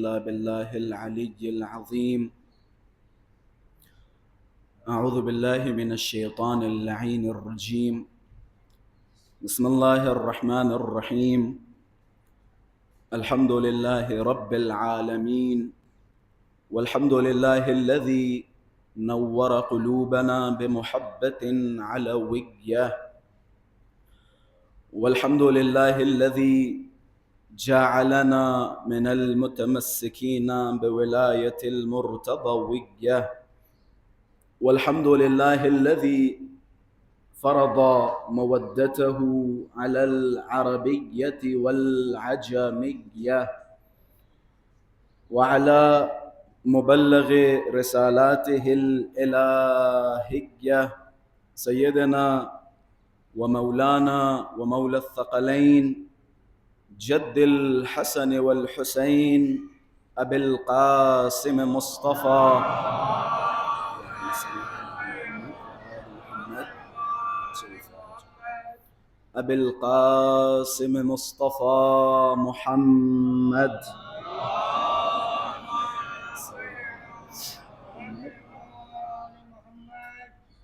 بالله العلي العظيم. أعوذ بالله من الشيطان اللعين الرجيم. بسم الله الرحمن الرحيم. الحمد لله رب العالمين، والحمد لله الذي نور قلوبنا بمحبة علوية، والحمد لله الذي جعلنا من المتمسكين بولاية المرتضوية، والحمد لله الذي فرض مودته على العربية والعجمية وعلى مبلغ رسالاته الإلهية سيدنا ومولانا ومولى الثقلين جد الحسن والحسين أبي القاسم مصطفى أبي القاسم مصطفى محمد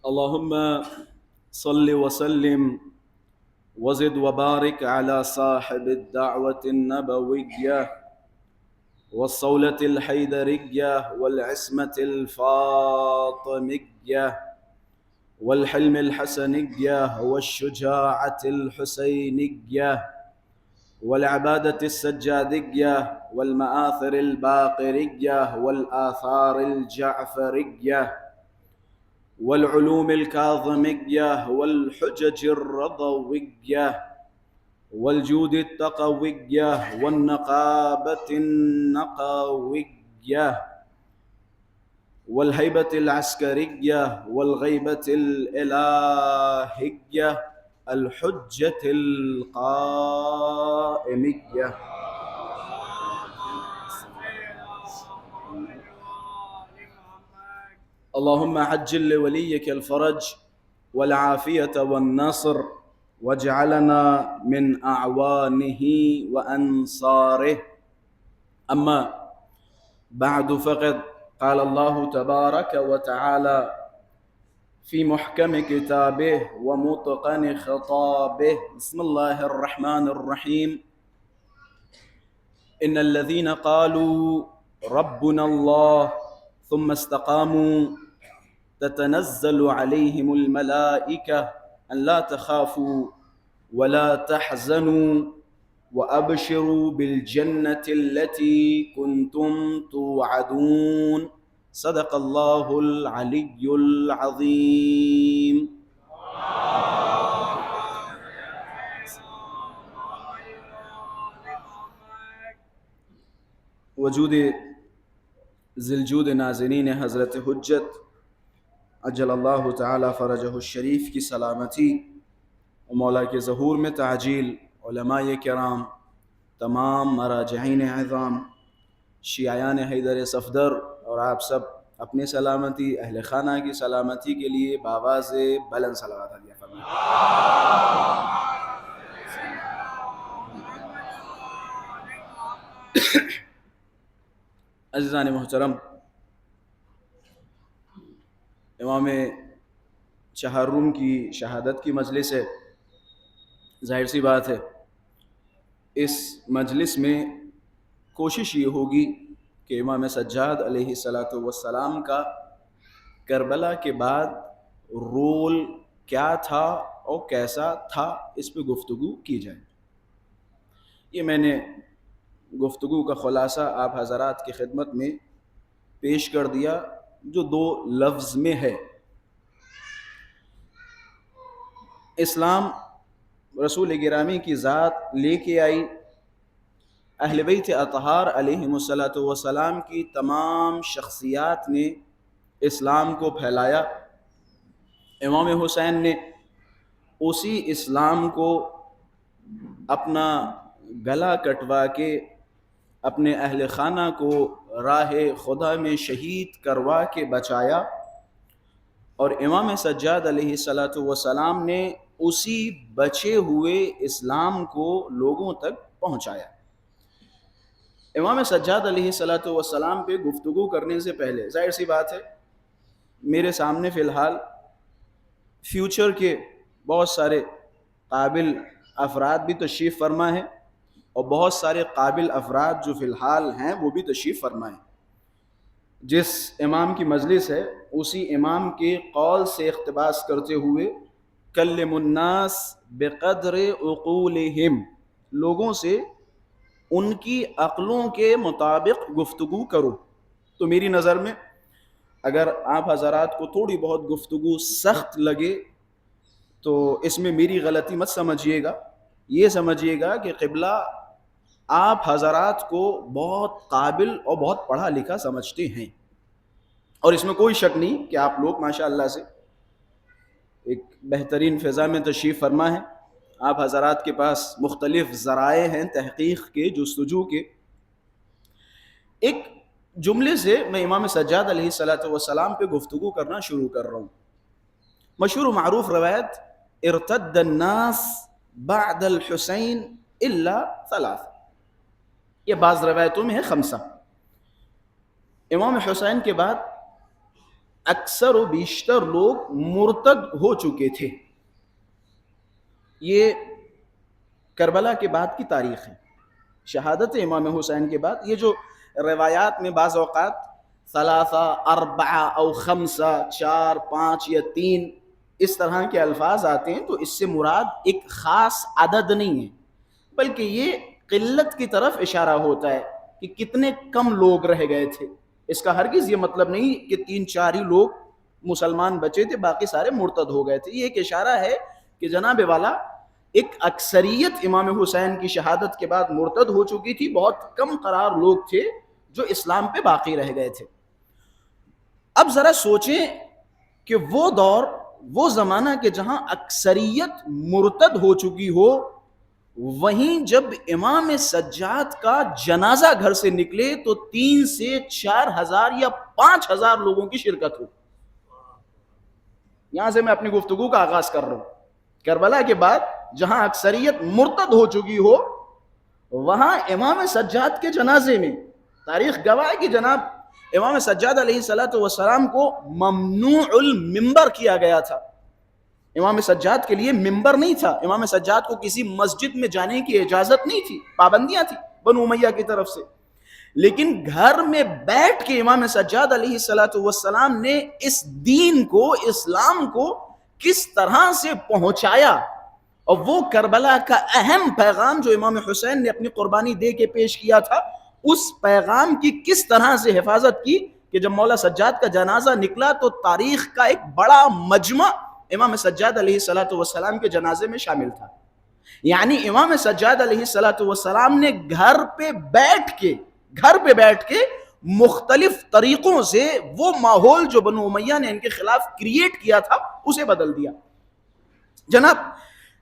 اللهم صل وسلم وزد وبارك على صاحب الدعوة النبوية والصولة الحيدرية والعصمة الفاطمية والحلم الحسنية والشجاعة الحسينية والعبادة السجادية والمآثر الباقرية والآثار الجعفرية والعلوم الكاظمية والحجج الرضوية والجود التقوية والنقابة النقوية والهيبة العسكرية والغيبة الإلهية الحجة القائمية. اللهم عجل لوليك الفرج والعافية والنصر، واجعلنا من أعوانه وأنصاره. أما بعد، فقد قال الله تبارك وتعالى في محكم كتابه ومتقن خطابه: بسم الله الرحمن الرحيم. إن الذين قالوا ربنا الله ثم استقاموا تتنزل عليهم الملائكة أن لا تخافوا ولا تحزنوا وأبشروا بالجنة التي كنتم توعدون. صدق الله العلي العظيم. وجود ذی‌الجود ناظرین حضرت حجت عجل اللہ تعالی فرجہ الشریف کی سلامتی و مولا کے ظہور میں تعجیل، علماء کرام، تمام مراجعین عظام، شیعیان حیدر صفدر اور آپ سب اپنی سلامتی، اہل خانہ کی سلامتی کے لیے بآواز بلند صلوات علیہ فرمائیں۔ عزیزان محترم، امام چہار روم کی شہادت کی مجلس ہے۔ ظاہر سی بات ہے اس مجلس میں کوشش یہ ہوگی کہ امام سجاد علیہ السلام کا کربلا کے بعد رول کیا تھا اور کیسا تھا، اس پہ گفتگو کی جائے۔ یہ میں نے گفتگو کا خلاصہ آپ حضرات کی خدمت میں پیش کر دیا، جو دو لفظ میں ہے۔ اسلام رسول گرامی کی ذات لے کے آئی، اہل بیت اطہار علیہم السلام کی تمام شخصیات نے اسلام کو پھیلایا۔ امام حسین نے اسی اسلام کو اپنا گلا کٹوا کے اپنے اہل خانہ کو راہ خدا میں شہید کروا کے بچایا، اور امام سجاد علیہ السلام نے اسی بچے ہوئے اسلام کو لوگوں تک پہنچایا۔ امام سجاد علیہ الصلوۃ والسلام پہ گفتگو کرنے سے پہلے ظاہر سی بات ہے میرے سامنے فی الحال فیوچر کے بہت سارے قابل افراد بھی تشریف فرما ہیں اور بہت سارے قابل افراد جو فی الحال ہیں وہ بھی تشریف فرما ہیں. جس امام کی مجلس ہے اسی امام کے قول سے اقتباس کرتے ہوئے کلم الناس بقدر عقولہم، لوگوں سے ان کی عقلوں کے مطابق گفتگو کرو. تو میری نظر میں اگر آپ حضرات کو تھوڑی بہت گفتگو سخت لگے تو اس میں میری غلطی مت سمجھیے گا، یہ سمجھیے گا کہ قبلہ آپ حضرات کو بہت قابل اور بہت پڑھا لکھا سمجھتے ہیں، اور اس میں کوئی شک نہیں کہ آپ لوگ ماشاء اللہ سے ایک بہترین فضا میں تشریف فرما ہے. آپ حضرات کے پاس مختلف ذرائع ہیں تحقیق کے، جستجو کے. ایک جملے سے میں امام سجاد علیہ الصلوۃ والسلام پہ گفتگو کرنا شروع کر رہا ہوں. مشہور و معروف روایت ارتد الناس بعد الحسین الا ثلاث، یہ بعض روایتوں میں ہے 5. امام حسین کے بعد اکثر و بیشتر لوگ مرتد ہو چکے تھے. یہ کربلا کے بعد کی تاریخ ہے. شہادت امام حسین کے بعد یہ جو روایات میں بعض اوقات 3 4 او 5 4 5 یا 3 اس طرح کے الفاظ آتے ہیں تو اس سے مراد ایک خاص عدد نہیں ہے، بلکہ یہ قلت کی طرف اشارہ ہوتا ہے کہ کتنے کم لوگ رہ گئے تھے. اس کا ہرگز یہ مطلب نہیں کہ 3 4 ہی لوگ مسلمان بچے تھے باقی سارے مرتد ہو گئے تھے. یہ ایک اشارہ ہے کہ جناب والا ایک اکثریت امام حسین کی شہادت کے بعد مرتد ہو چکی تھی، بہت کم قرار لوگ تھے جو اسلام پہ باقی رہ گئے تھے. اب ذرا سوچیں کہ وہ دور، وہ زمانہ کہ جہاں اکثریت مرتد ہو چکی ہو، وہیں جب امام سجاد کا جنازہ گھر سے نکلے تو 3 سے 4 ہزار یا 5 ہزار لوگوں کی شرکت ہو. یہاں سے میں اپنی گفتگو کا آغاز کر رہا ہوں. کربلا کے بعد جہاں اکثریت مرتد ہو چکی ہو، وہاں امام سجاد کے جنازے میں تاریخ گواہ ہے کہ جناب امام سجاد علیہ الصلوۃ والسلام کو ممنوع المنبر کیا گیا تھا. امام سجاد کے لیے منبر نہیں تھا، امام سجاد کو کسی مسجد میں جانے کی اجازت نہیں تھی، پابندیاں تھیں بنو امیہ کی طرف سے. لیکن گھر میں بیٹھ کے امام سجاد علیہ الصلوۃ والسلام نے اس دین کو، اسلام کو کس طرح سے پہنچایا، اور وہ کربلا کا اہم پیغام جو امام حسین نے اپنی قربانی دے کے پیش کیا تھا، اس پیغام کی کس طرح سے حفاظت کی کہ جب مولا سجاد کا جنازہ نکلا تو تاریخ کا ایک بڑا مجمع امام سجاد علیہ الصلوۃ والسلام کے جنازے میں شامل تھا. یعنی امام سجاد علیہ الصلوۃ والسلام نے گھر پہ بیٹھ کے مختلف طریقوں سے وہ ماحول جو بنو امیہ نے ان کے خلاف کریٹ کیا تھا اسے بدل دیا. جناب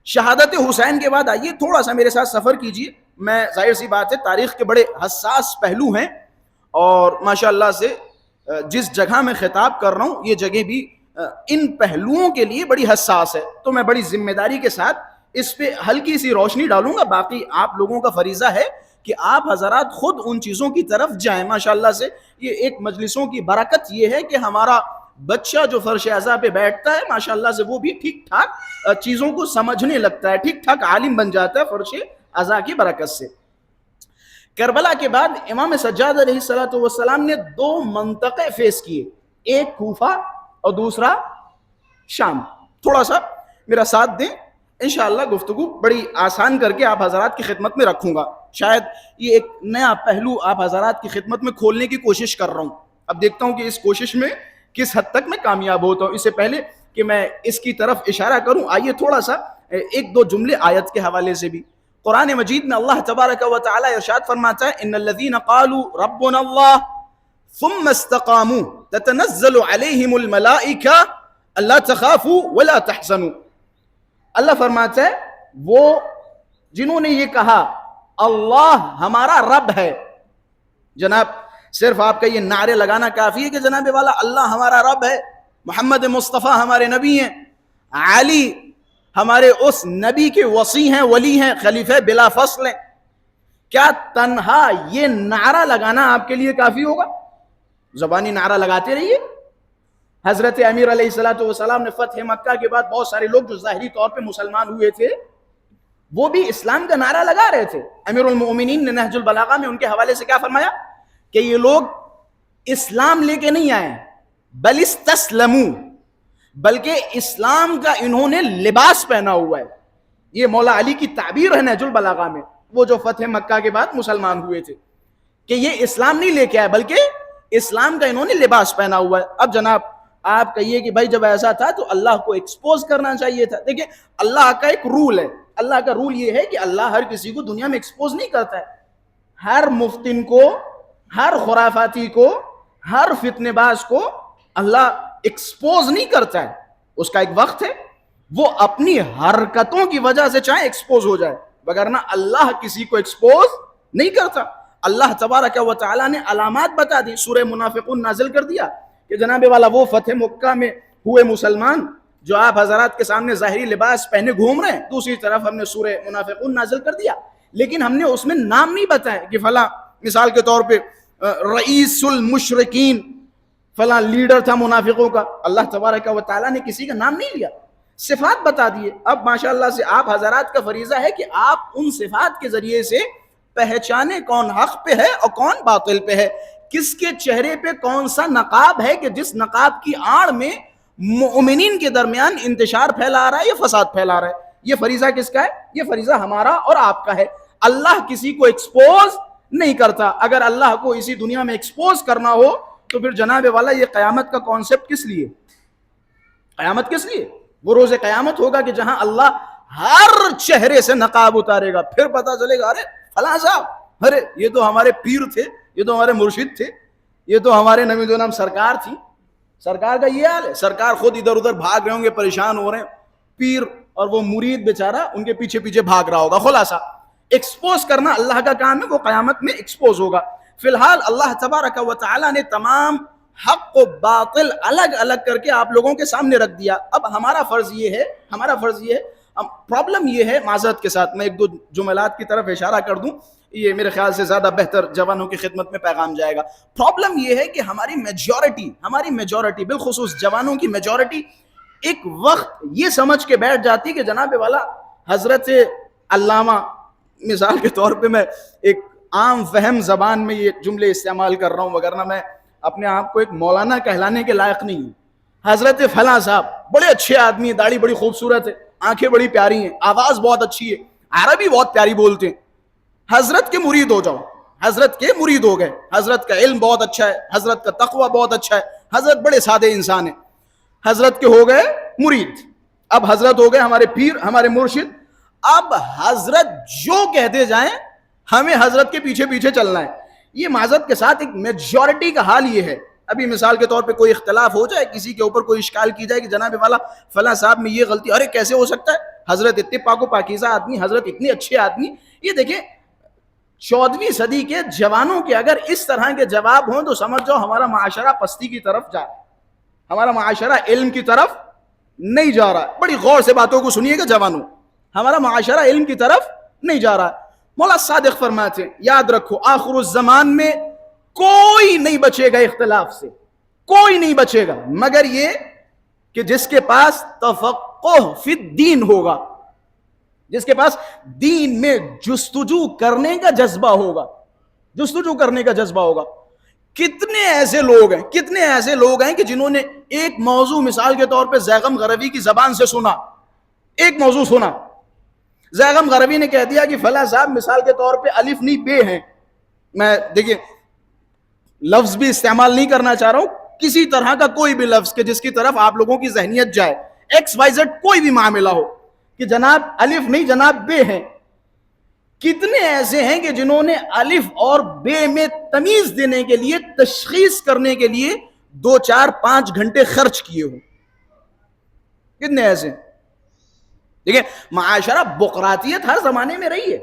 شہادت حسین کے بعد آئیے تھوڑا سا میرے ساتھ سفر کیجیے. میں ظاہر سی بات ہے تاریخ کے بڑے حساس پہلو ہیں اور ماشاءاللہ سے جس جگہ میں خطاب کر رہا ہوں یہ جگہ بھی ان پہلوؤں کے لیے بڑی حساس ہے، تو میں بڑی ذمہ داری کے ساتھ اس پہ ہلکی سی روشنی ڈالوں گا. باقی آپ لوگوں کا فریضہ ہے کہ آپ حضرات خود ان چیزوں کی طرف جائیں. ماشاءاللہ سے یہ ایک مجلسوں کی برکت یہ ہے کہ ہمارا بچہ جو فرش اعضاء پہ بیٹھتا ہے ماشاءاللہ سے وہ بھی ٹھیک ٹھاک چیزوں کو سمجھنے لگتا ہے، ٹھیک ٹھاک عالم بن جاتا ہے فرش اعضاء کی برکت سے. کربلا کے بعد امام سجاد علیہ الصلوۃ والسلام نے 2 منطقے فیس کیے، ایک کوفہ اور دوسرا شام. تھوڑا سا میرا ساتھ دیں، انشاءاللہ گفتگو بڑی آسان کر کے آپ حضرات کی خدمت میں رکھوں گا. شاید یہ ایک نیا پہلو آپ حضرات کی خدمت میں کھولنے کی کوشش کر رہا ہوں. اب دیکھتا ہوں کہ اس کوشش میں کس حد تک میں کامیاب ہوتا ہوں. اس سے پہلے کہ میں اس کی طرف اشارہ کروں آئیے تھوڑا سا 1-2 جملے آیت کے حوالے سے بھی. قرآن مجید میں اللہ تبارک و تعالی ارشاد فرماتا ہے ان الذين قالوا ربنا الله ثم استقاموا تتنزل عليهم الملائكة الا تخافوا ولا تحزنوا. اللہ فرماتا ہے وہ جنہوں نے یہ کہا اللہ ہمارا رب ہے. جناب صرف آپ کا یہ نعرے لگانا کافی ہے کہ جناب والا اللہ ہمارا رب ہے، محمد مصطفیٰ ہمارے نبی ہیں، علی ہمارے اس نبی کے وصی ہیں، ولی ہیں، خلیفہ بلا فصل ہیں. کیا تنہا یہ نعرہ لگانا آپ کے لیے کافی ہوگا؟ زبانی نعرہ لگاتے رہیے. حضرت امیر علیہ الصلوۃ والسلام نے فتح مکہ کے بعد بہت سارے لوگ جو ظاہری طور پہ مسلمان ہوئے تھے وہ بھی اسلام کا نعرہ لگا رہے تھے. امیر المؤمنین نے نہج البلاغہ میں ان کے حوالے سے کیا فرمایا کہ یہ لوگ اسلام لے کے نہیں آئے بل استسلموا، بلکہ اسلام کا انہوں نے لباس پہنا ہوا ہے. یہ مولا علی کی تعبیر ہے نہج البلاغہ میں، وہ جو فتح مکہ کے بعد مسلمان ہوئے تھے، کہ یہ اسلام نہیں لے کے آئے بلکہ اسلام کا انہوں نے لباس پہنا ہوا ہے. اب جناب آپ کہیے کہ بھائی جب ایسا تھا تو اللہ کو ایکسپوز کرنا چاہیے تھا. دیکھیں اللہ کا ایک رول ہے، اللہ کا رول یہ ہے کہ اللہ ہر کسی کو دنیا میں ایکسپوز نہیں کرتا ہے. ہر مفتن کو، ہر خرافاتی کو، ہر فتنے باز کو اللہ ایکسپوز نہیں کرتا ہے. اس کا ایک وقت ہے، وہ اپنی حرکتوں کی وجہ سے چاہے ایکسپوز ہو جائے، وگرنہ اللہ کسی کو ایکسپوز نہیں کرتا. اللہ تبارک و تعالیٰ نے علامات بتا دی، سورہ منافقون نازل کر دیا کہ جناب والا وہ فتح مکہ میں ہوئے مسلمان جو آپ حضرات کے سامنے ظاہری لباس پہنے گھوم رہے ہیں، دوسری طرف ہم نے سورہ منافقون نازل کر دیا، لیکن ہم نے اس میں نام نہیں بتایا کہ فلاں مثال کے طور پہ رئیس المشرکین، فلاں لیڈر تھا منافقوں کا. اللہ تبارک و تعالیٰ نے کسی کا نام نہیں لیا، صفات بتا دیے. اب ماشاءاللہ سے آپ حضرات کا فریضہ ہے کہ آپ ان صفات کے ذریعے سے پہچانے کون حق پہ ہے اور کون باطل پہ ہے، کس کے چہرے پہ کون سا نقاب ہے کہ جس نقاب کی آڑ میں مومنین کے درمیان انتشار پھیلا رہا ہے یا فساد پھیلا رہا ہے. یہ فریضہ کس کا ہے؟ یہ فریضہ ہمارا اور آپ کا ہے. اللہ کسی کو ایکسپوز نہیں کرتا. اگر اللہ کو اسی دنیا میں ایکسپوز کرنا ہو تو پھر جناب والا یہ قیامت کا کانسیپٹ کس لیے؟ قیامت کس لیے؟ وہ روز قیامت ہوگا کہ جہاں اللہ ہر چہرے سے نقاب اتارے گا، پھر پتا چلے گا ارے فلاں صاحب، ارے یہ تو ہمارے پیر تھے، یہ تو ہمارے مرشد تھے، یہ تو ہمارے نبی و نام سرکار تھی. سرکار کا یہ حال ہے، سرکار خود ادھر ادھر بھاگ رہے ہوں گے، پریشان ہو رہے ہیں، پیر اور وہ مرید بیچارہ ان کے پیچھے پیچھے بھاگ رہا ہوگا. خلاصہ ایکسپوز کرنا اللہ کا کام ہے، وہ قیامت میں ایکسپوز ہوگا. فی الحال اللہ تبارک و تعالی نے تمام حق و باطل الگ الگ کر کے آپ لوگوں کے سامنے رکھ دیا. اب ہمارا فرض یہ ہے، پرابلم یہ ہے، معذرت کے ساتھ میں ایک دو جملات کی طرف اشارہ کر دوں، یہ میرے خیال سے زیادہ بہتر جوانوں کی خدمت میں پیغام جائے گا. پرابلم یہ ہے کہ ہماری میجورٹی بالخصوص جوانوں کی میجورٹی ایک وقت یہ سمجھ کے بیٹھ جاتی کہ جناب والا حضرت علامہ، مثال کے طور پہ میں ایک عام فہم زبان میں یہ جملے استعمال کر رہا ہوں، وگرنہ میں اپنے آپ کو ایک مولانا کہلانے کے لائق نہیں ہوں. حضرت فلاں صاحب بڑے اچھے آدمی، داڑھی بڑی خوبصورت ہے، آنکھیں بڑی پیاری ہیں، آواز بہت اچھی ہے، عربی بہت پیاری بولتے ہیں، حضرت کے مرید ہو جاؤ. حضرت کے مرید ہو گئے، حضرت کا علم بہت اچھا ہے، حضرت کا تقوی بہت اچھا ہے، حضرت بڑے سادے انسان ہیں، حضرت کے ہو گئے مرید. اب حضرت ہو گئے ہمارے پیر، ہمارے مرشد. اب حضرت جو کہتے جائیں ہمیں حضرت کے پیچھے پیچھے چلنا ہے. یہ معذرت کے ساتھ ایک میجورٹی کا حال یہ ہے. ابھی مثال کے طور پہ کوئی اختلاف ہو جائے، کسی کے اوپر کوئی اشکال کی جائے کہ جناب والا فلاں صاحب میں یہ غلطی، ارے کیسے ہو سکتا ہے، حضرت اتنے پاک و پاکیزہ آدمی، حضرت اتنے اچھے آدمی. یہ دیکھیں 14ویں صدی کے جوانوں کے اگر اس طرح کے جواب ہوں تو سمجھ جاؤ ہمارا معاشرہ پستی کی طرف جا رہا ہے، ہمارا معاشرہ علم کی طرف نہیں جا رہا. بڑی غور سے باتوں کو سنیے گا جوانوں، ہمارا معاشرہ علم کی طرف نہیں جا رہا. مولا صادق فرماتے ہیں، یاد رکھو آخر الزمان میں کوئی نہیں بچے گا اختلاف سے، کوئی نہیں بچے گا مگر یہ کہ جس کے پاس تفقہ فی الدین ہوگا، جس کے پاس دین میں جستجو کرنے کا جذبہ ہوگا، جستجو کرنے کا جذبہ ہوگا. کتنے ایسے لوگ ہیں کہ جنہوں نے ایک موضوع مثال کے طور پہ زیغم غربی کی زبان سے سنا، ایک موضوع سنا، زیغم غربی نے کہہ دیا کہ فلاں صاحب مثال کے طور پہ الف نہیں بے ہیں. میں دیکھیں لفظ بھی استعمال نہیں کرنا چاہ رہا ہوں، کسی طرح کا کوئی بھی لفظ کہ جس کی طرف آپ لوگوں کی ذہنیت جائے، ایکس وائی زیڈ کوئی بھی معاملہ ہو کہ جناب الف نہیں جناب بے ہیں. کتنے ایسے ہیں کہ جنہوں نے الف اور بے میں تمیز دینے کے لیے، تشخیص کرنے کے لیے 2 4 5 گھنٹے خرچ کیے ہوں. کتنے ایسے؟ دیکھیں معاشرہ بقراتیت ہر زمانے میں رہی ہے،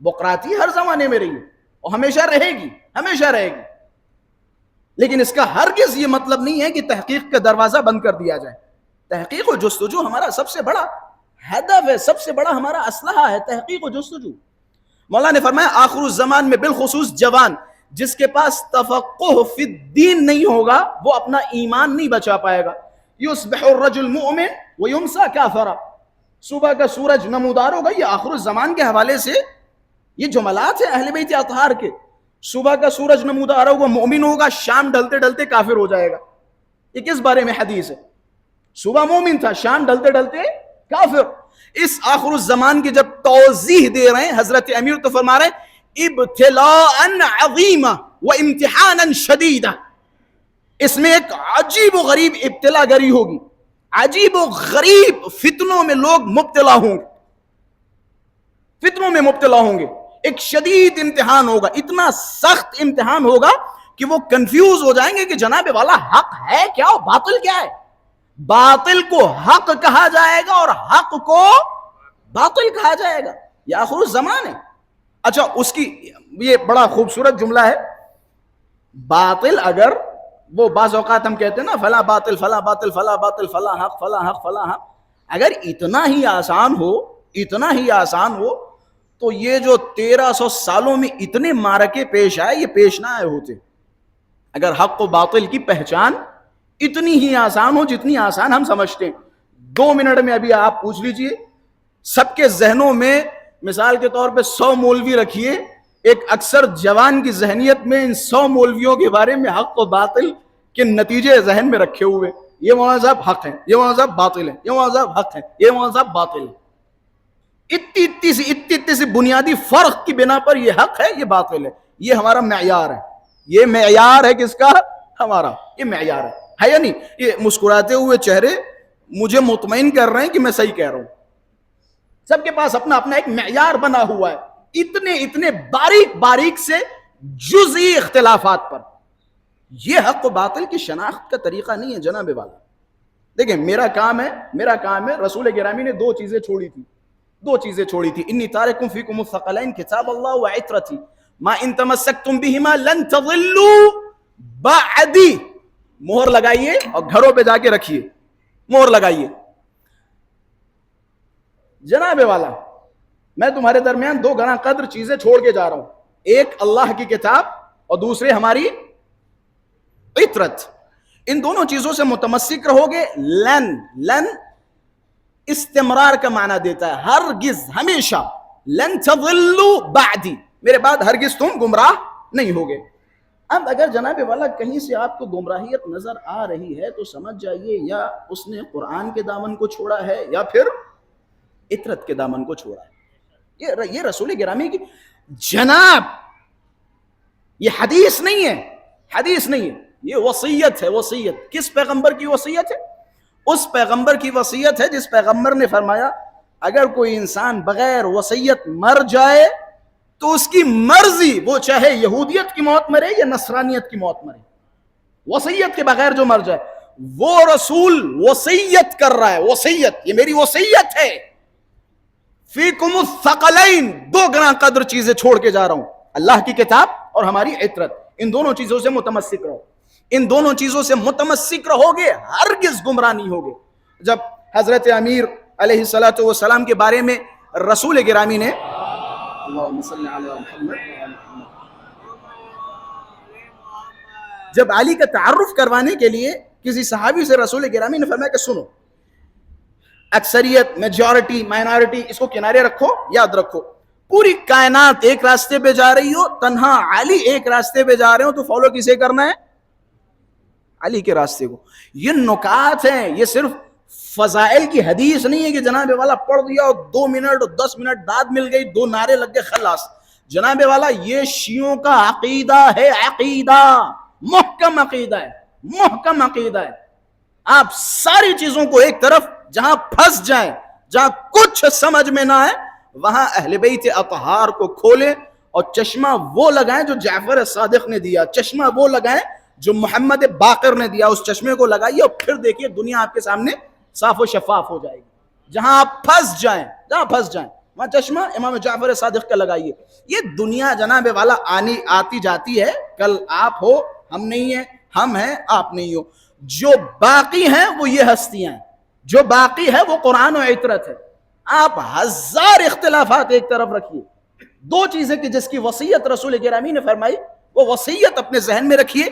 بقراتی ہر زمانے میں رہی ہے اور ہمیشہ رہے گی، ہمیشہ رہے گی. لیکن اس کا ہرگز یہ مطلب نہیں ہے کہ تحقیق کا دروازہ بند کر دیا جائے. تحقیق و جستجو ہمارا سب سے بڑا ہدف ہے، سب سے بڑا ہمارا اسلحہ ہے، تحقیق و جستجو. مولا نے فرمایا آخر الزمان میں بالخصوص جوان جس کے پاس تفقہ فی الدین نہیں ہوگا وہ اپنا ایمان نہیں بچا پائے گا. یصبح الرجل مؤمن ویمسا کافرا، صبح کا سورج نمودار ہوگا. یہ آخر الزمان کے حوالے سے یہ جملات ہیں اہل بیت اطہار کے. صبح کا سورج نمودار ہوگا مومن ہوگا، شام ڈھلتے ڈھلتے کافر ہو جائے گا. یہ کس بارے میں حدیث ہے؟ صبح مومن تھا، شام ڈھلتے ڈھلتے کافر. اس آخر الزمان کی جب توضیح دے رہے ہیں حضرت امیر تو فرما رہے ہیں ابتلاء عظیما و امتحانا شدیدا، اس میں ایک عجیب و غریب ابتلا گری ہوگی، عجیب و غریب فتنوں میں لوگ مبتلا ہوں گے، فتنوں میں مبتلا ہوں گے. ایک شدید امتحان ہوگا، اتنا سخت امتحان ہوگا کہ وہ کنفیوز ہو جائیں گے کہ جناب والا حق ہے کیا اور باطل کیا ہے. باطل کو حق کہا جائے گا اور حق کو باطل کہا جائے گا. یہ آخر الزمان ہے. اچھا اس کی یہ بڑا خوبصورت جملہ ہے. باطل اگر وہ بعض اوقات ہم کہتے ہیں نا فلا باطل فلا باطل فلا باطل فلا حق فلا حق فلا حق، اگر اتنا ہی آسان ہو، اتنا ہی آسان ہو تو یہ جو 1300 سالوں میں اتنے معرکے پیش آئے یہ پیش نہ آئے ہوتے. اگر حق و باطل کی پہچان اتنی ہی آسان ہو جتنی آسان ہم سمجھتے ہیں. 2 منٹ میں ابھی آپ پوچھ لیجئے سب کے ذہنوں میں مثال کے طور پہ 100 مولوی رکھیے، ایک اکثر جوان کی ذہنیت میں ان 100 مولویوں کے بارے میں حق و باطل کے نتیجے ذہن میں رکھے ہوئے. یہ مولانا صاحب حق ہے، یہ مولانا صاحب باطل ہے، یہ مولانا صاحب حق ہے، یہ مولانا صاحب باطل ہے. اتنی سی بنیادی فرق کی بنا پر یہ حق ہے یہ باطل ہے. یہ ہمارا معیار ہے. یہ معیار ہے کس کا؟ ہمارا. یہ معیار ہے یا نہیں؟ یہ مسکراتے ہوئے چہرے مجھے مطمئن کر رہے ہیں کہ میں صحیح کہہ رہا ہوں. سب کے پاس اپنا اپنا ایک معیار بنا ہوا ہے. اتنے باریک باریک سے جزئی اختلافات پر. یہ حق و باطل کی شناخت کا طریقہ نہیں ہے جناب والا. دیکھیں میرا کام ہے رسول گرامی نے 2 چیزیں چھوڑی تھی. انی تارکم فیکم الثقلین کتاب اللہ و عطرتی ما ان تمسکتم بہما لن تضلوا بعدی. مہر لگائیے اور گھروں پہ جا کے رکھیے، مہر لگائیے. جناب والا میں تمہارے درمیان 2 گراں قدر چیزیں چھوڑ کے جا رہا ہوں. ایک اللہ کی کتاب اور دوسرے ہماری عطرت. ان دونوں چیزوں سے متمسک رہو گے. لن استمرار کا معنی دیتا ہے، ہرگز، ہمیشہ. لن تضلوا بعدی، میرے بعد ہرگز تم گمراہ نہیں ہوگے. اب اگر جناب والا کہیں سے آپ کو گمراہیت نظر آ رہی ہے تو سمجھ جائیے یا اس نے قرآن کے دامن کو چھوڑا ہے یا پھر عطرت کے دامن کو چھوڑا ہے. یہ رسول گرامی کی جناب یہ حدیث نہیں ہے، یہ وصیت ہے. وصیت کس پیغمبر کی وصیت ہے؟ اس پیغمبر کی وصیت ہے جس پیغمبر نے فرمایا اگر کوئی انسان بغیر وصیت مر جائے تو اس کی مرضی، وہ چاہے یہودیت کی موت مرے یا نصرانیت کی موت مرے، وصیت کے بغیر جو مر جائے. وہ رسول وصیت کر رہا ہے. وصیت، یہ میری وصیت ہے. فیکم الثقلین، 2 گراں قدر چیزیں چھوڑ کے جا رہا ہوں، اللہ کی کتاب اور ہماری عطرت. ان دونوں چیزوں سے متمسک رہو. ان دونوں چیزوں سے متمسک رہو گے ہرگز گمراہ نہیں ہوگے. جب حضرت امیر علیہ الصلوۃ والسلام کے بارے میں رسول گرامی نے جب علی کا تعارف کروانے کے لیے کسی صحابی سے رسول گرامی نے فرمایا کہ سنو، اکثریت، میجورٹی، مائنارٹی اس کو کنارے رکھو، یاد رکھو پوری کائنات ایک راستے پہ جا رہی ہو، تنہا علی ایک راستے پہ جا رہے ہو تو فالو کسے کرنا ہے؟ علی کے راستے کو. یہ نکات ہیں، یہ صرف فضائل کی حدیث نہیں ہے کہ جناب والا پڑھ دیا اور 2 منٹ اور 10 منٹ داد مل گئی، 2 نعرے لگ گئے، خلاص. جناب والا یہ شیعوں کا عقیدہ ہے، عقیدہ محکم عقیدہ ہے، محکم عقیدہ ہے. آپ ساری چیزوں کو ایک طرف جہاں پھنس جائیں، جہاں کچھ سمجھ میں نہ آئے، وہاں اہل بیت اطہار کو کھولیں اور چشمہ وہ لگائیں جو جعفر صادق نے دیا، چشمہ وہ لگائیں جو محمد باقر نے دیا. اس چشمے کو لگائیے اور پھر دیکھیے دنیا آپ کے سامنے صاف و شفاف ہو جائے گی. جہاں آپ پھنس جائیں وہاں چشمہ امام جعفر صادق کا لگائیے. یہ دنیا جناب والا آتی جاتی ہے، کل آپ ہو، ہم نہیں ہیں، ہم ہیں، آپ نہیں ہو. جو باقی ہیں وہ یہ ہستیاں ہیں، جو باقی ہے وہ قرآن و عطرت ہے. آپ 1000 اختلافات ایک طرف رکھیے، دو چیزیں کہ جس کی وصیت رسول گرامی نے فرمائی، وہ وصیت اپنے ذہن میں رکھیے،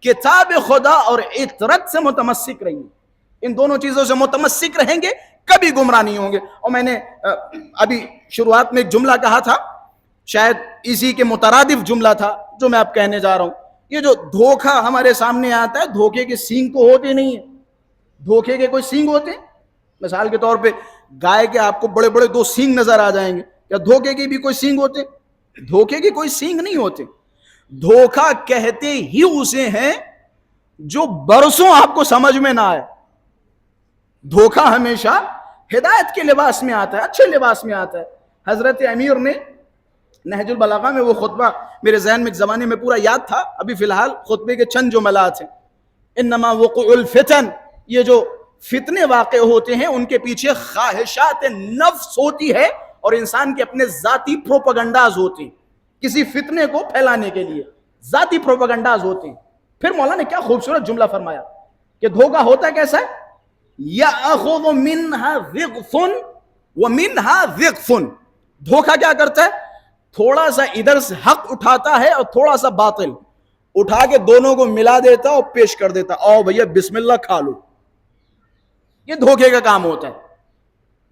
کتاب خدا اور اطرت سے متمسک رہیے. ان دونوں چیزوں سے متمسک رہیں گے کبھی گمراہ نہیں ہوں گے. اور میں نے ابھی شروعات میں ایک جملہ کہا تھا، شاید اسی کے مترادف جملہ تھا جو میں اب کہنے جا رہا ہوں. یہ جو دھوکہ ہمارے سامنے آتا ہے، دھوکے کے سینگ تو ہوتے نہیں ہیں. دھوکے کے کوئی سینگ ہوتے ہیں؟ مثال کے طور پہ گائے کے آپ کو بڑے بڑے 2 سینگ نظر آ جائیں گے. کیا دھوکے کے بھی کوئی سینگ ہوتے؟ دھوکے کے کوئی سینگ نہیں ہوتے. دھوکہ کہتے ہی اسے ہیں جو برسوں آپ کو سمجھ میں نہ آئے. دھوکہ ہمیشہ ہدایت کے لباس میں آتا ہے، اچھے لباس میں آتا ہے. حضرت امیر نے نہج البلاغہ میں وہ خطبہ میرے ذہن میں ایک زمانے میں پورا یاد تھا، ابھی فی الحال خطبے کے چند جملات ہیں. انما وقوع الفتن، یہ جو فتنے واقع ہوتے ہیں ان کے پیچھے خواہشات نفس ہوتی ہے اور انسان کے اپنے ذاتی پروپیگنڈاز ہوتے ہیں. کسی فتنے کو پھیلانے کے لیے ذاتی پروپیگنڈاز ہوتے ہیں. پھر مولا نے کیا خوبصورت جملہ فرمایا کہ دھوکہ ہوتا کیسا ہے؟ یأخذ منها ضغف ومنها ضغف. دھوکہ کیا کرتا ہے؟ تھوڑا سا ادھر سے حق اٹھاتا ہے اور تھوڑا سا باطل اٹھا کے دونوں کو ملا دیتا اور پیش کر دیتا. آؤ بھیا بسم اللہ کھا لو. یہ دھوکے کا کام ہوتا ہے.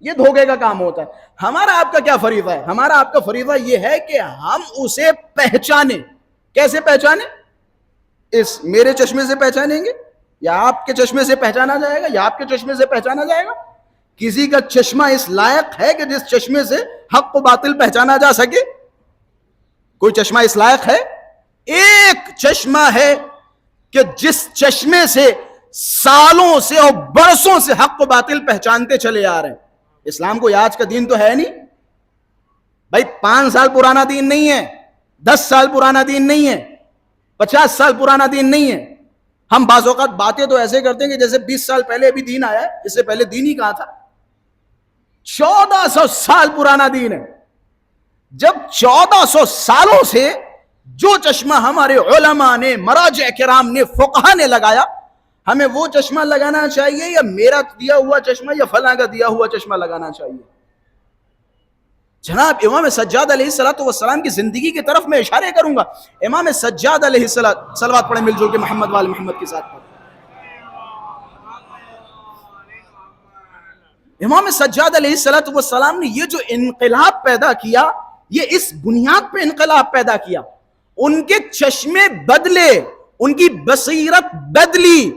یہ دھوکے کا کام ہوتا ہے. ہمارا آپ کا کیا فریضہ ہے؟ ہمارا آپ کا فریضہ یہ ہے کہ ہم اسے پہچانیں. کیسے پہچانیں؟ اس میرے چشمے سے پہچانیں گے یا آپ کے چشمے سے پہچانا جائے گا یا آپ کے چشمے سے پہچانا جائے گا؟ کسی کا چشمہ اس لائق ہے کہ جس چشمے سے حق و باطل پہچانا جا سکے؟ کوئی چشمہ اس لائق ہے؟ ایک چشمہ ہے کہ جس چشمے سے سالوں سے اور برسوں سے حق و باطل پہچانتے چلے آ رہے ہیں. اسلام کوئی آج کا دین تو ہے نہیں بھائی. 5 سال پرانا دین نہیں ہے، 10 سال پرانا دین نہیں ہے، 50 سال پرانا دین نہیں ہے. ہم بعض اوقات باتیں تو ایسے کرتے ہیں کہ جیسے 20 سال پہلے ابھی دین آیا ہے. اس سے پہلے دین ہی کہاں تھا؟ 1400 سال پرانا دین ہے. جب 1400 سالوں سے جو چشمہ ہمارے علماء نے، مراجع کرام نے، فقہا نے لگایا، ہمیں وہ چشمہ لگانا چاہیے یا میرا دیا ہوا چشمہ یا فلاں کا دیا ہوا چشمہ لگانا چاہیے؟ جناب امام سجاد علیہ السلام کی زندگی کی طرف میں اشارے کروں گا. امام سجاد علیہ السلام، صلوات پڑھیں مل جل کے محمد وال محمد کے ساتھ. امام سجاد علیہ السلام نے یہ جو انقلاب پیدا کیا، یہ اس بنیاد پہ انقلاب پیدا کیا. ان کے چشمے بدلے، ان کی بصیرت بدلی،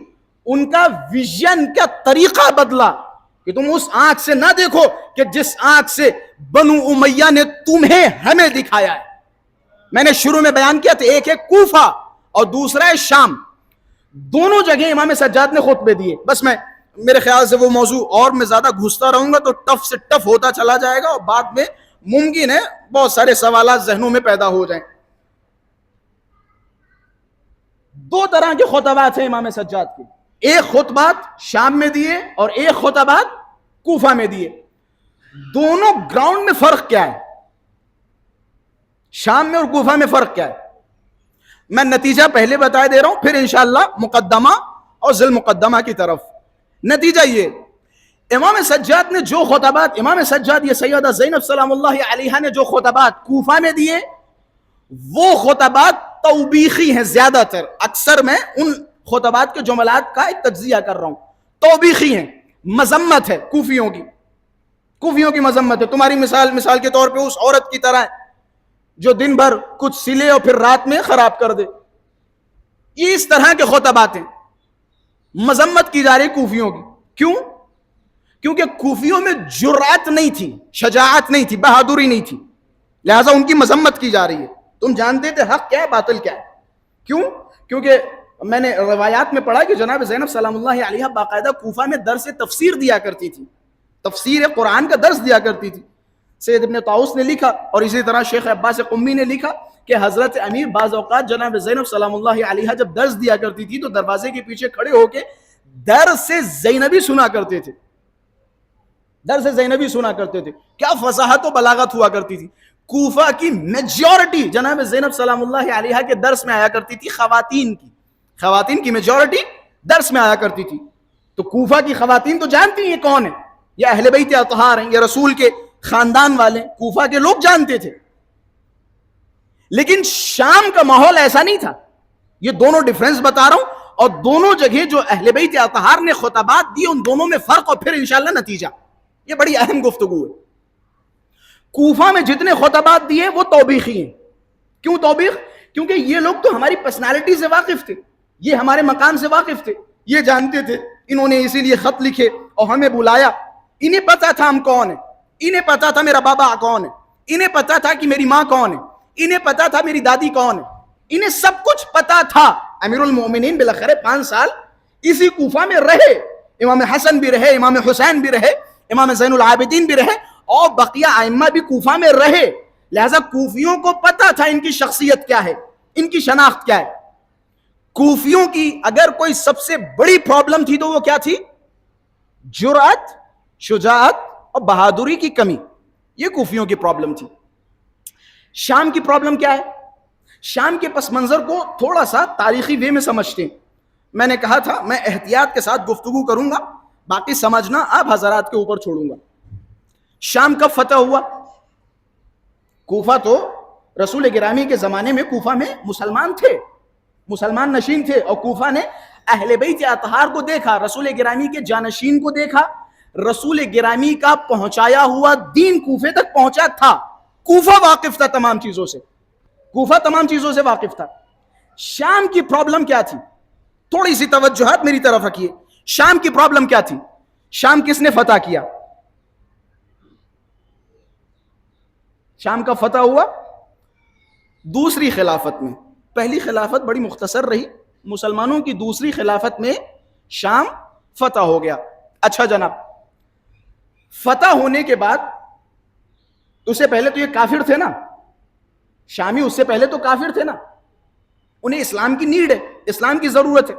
ان کا ویژن کا طریقہ بدلا کہ تم اس آنکھ سے نہ دیکھو کہ جس آنکھ سے بنو امیہ نے تمہیں ہمیں دکھایا ہے. میں نے شروع میں بیان کیا تھا، ایک ہے کوفہ اور دوسرا ہے شام. دونوں جگہ امام سجاد نے خطبے دیے. بس میرے خیال سے وہ موضوع اور میں زیادہ گھستا رہوں گا تو ٹف سے ٹف ہوتا چلا جائے گا اور بعد میں ممکن ہے بہت سارے سوالات ذہنوں میں پیدا ہو جائیں. 2 طرح کے خطبات ہیں امام سجاد کے. ایک خطبات شام میں دیے اور ایک خطبات کوفہ میں دیے. دونوں گراؤنڈ میں فرق کیا ہے؟ شام میں اور کوفہ میں فرق کیا ہے؟ میں نتیجہ پہلے بتا دے رہا ہوں، پھر انشاءاللہ مقدمہ اور ذیل مقدمہ کی طرف. نتیجہ یہ، امام سجاد نے جو خطبات، امام سجاد یہ سیدہ زینب سلام اللہ علیہا نے جو خطبات کوفہ میں دیے، وہ خطبات توبیخی ہیں. زیادہ تر، اکثر میں ان خطبات کے جملات کا ایک تجزیہ کر رہا ہوں. توبیخی ہیں، مذمت ہے کوفیوں کی. کوفیوں کی مذمت ہے. تمہاری مثال کے طور پہ اس عورت کی طرح ہے جو دن بھر کچھ سلے اور پھر رات میں خراب کر دے. یہ اس طرح کے خطبات ہیں. مذمت کی جا رہی کوفیوں کی. کیوں؟ کیونکہ کوفیوں میں جرأت نہیں تھی، شجاعت نہیں تھی، بہادری نہیں تھی، لہذا ان کی مذمت کی جا رہی ہے. تم جانتے تھے حق کیا ہے، باطل کیا ہے. کیوں؟ کیونکہ میں نے روایات میں پڑھا کہ جناب زینب سلام اللہ علیہا باقاعدہ کوفہ میں درس تفسیر دیا کرتی تھی، تفسیر قرآن کا درس دیا کرتی تھی. سید ابن طاؤس نے لکھا اور اسی طرح شیخ عباس قمی نے لکھا کہ حضرت امیر بعض اوقات جناب زینب سلام اللہ علیہا جب درس دیا کرتی تھی تو دروازے کے پیچھے کھڑے ہو کے درس زینبی سنا کرتے تھے. درس زینبی سنا کرتے تھے. کیا فصاحت و بلاغت ہوا کرتی تھی. کوفہ کی میجورٹی جناب زینب سلام اللہ علیہا کے درس میں آیا کرتی تھی. خواتین کی میجورٹی درس میں آیا کرتی تھی. تو کوفہ کی خواتین تو جانتی ہیں یہ کون ہے، یہ اہل بیت اطہار ہیں، یہ رسول کے خاندان والے. کوفہ کے لوگ جانتے تھے. لیکن شام کا ماحول ایسا نہیں تھا. یہ دونوں ڈیفرنس بتا رہا ہوں, اور دونوں جگہ جو اہل بیت اطہار نے خطبات دی ان دونوں میں فرق, اور پھر انشاءاللہ نتیجہ. یہ بڑی اہم گفتگو ہے. کوفہ میں جتنے خطبات دیے وہ توبیخی ہیں. کیوں توبیخ؟ کیونکہ یہ لوگ تو ہماری پرسنالٹی سے واقف تھے, یہ ہمارے مقام سے واقف تھے, یہ جانتے تھے, انہوں نے اسی لیے خط لکھے اور ہمیں بلایا. انہیں پتا تھا ہم کون ہیں, انہیں پتا تھا میرا بابا کون ہے, انہیں پتا تھا کہ میری ماں کون ہے, انہیں پتا تھا میری دادی کون ہے, انہیں سب کچھ پتا تھا. امیر المومنین بالاخره 5 سال اسی کوفہ میں رہے, امام حسن بھی رہے, امام حسین بھی رہے, امام زین العابدین بھی رہے, اور بقیہ ائمہ بھی کوفہ میں رہے. لہذا کوفیوں کو پتا تھا ان کی شخصیت کیا ہے, ان کی شناخت کیا ہے. کوفیوں کی اگر کوئی سب سے بڑی پرابلم تھی تو وہ کیا تھی؟ جرأت, شجاعت اور بہادری کی کمی. یہ کوفیوں کی پرابلم تھی. شام کی پرابلم کیا ہے؟ شام کے پس منظر کو تھوڑا سا تاریخی وے میں سمجھتے ہیں. میں نے کہا تھا میں احتیاط کے ساتھ گفتگو کروں گا, باقی سمجھنا آپ حضرات کے اوپر چھوڑوں گا. شام کب فتح ہوا؟ کوفہ تو رسول گرامی کے زمانے میں کوفہ میں مسلمان تھے, مسلمان نشین تھے, اور کوفہ نے اہل بیت اطہار کو دیکھا, رسول گرامی کے جانشین کو دیکھا. رسول گرامی کا پہنچایا ہوا دین کوفے تک پہنچا تھا. کوفہ واقف تھا تمام چیزوں سے, کوفہ تمام چیزوں سے واقف تھا. شام کی پرابلم کیا تھی؟ تھوڑی سی توجہات میری طرف رکھیے. شام کی پرابلم کیا تھی؟ شام کس نے فتح کیا؟ شام کا فتح ہوا دوسری خلافت میں. پہلی خلافت بڑی مختصر رہی, مسلمانوں کی دوسری خلافت میں شام فتح ہو گیا. اچھا جناب, فتح ہونے کے بعد, اس سے پہلے تو یہ کافر تھے نا, شامی اس سے پہلے تو کافر تھے نا, انہیں اسلام کی نیڈ ہے, اسلام کی ضرورت ہے.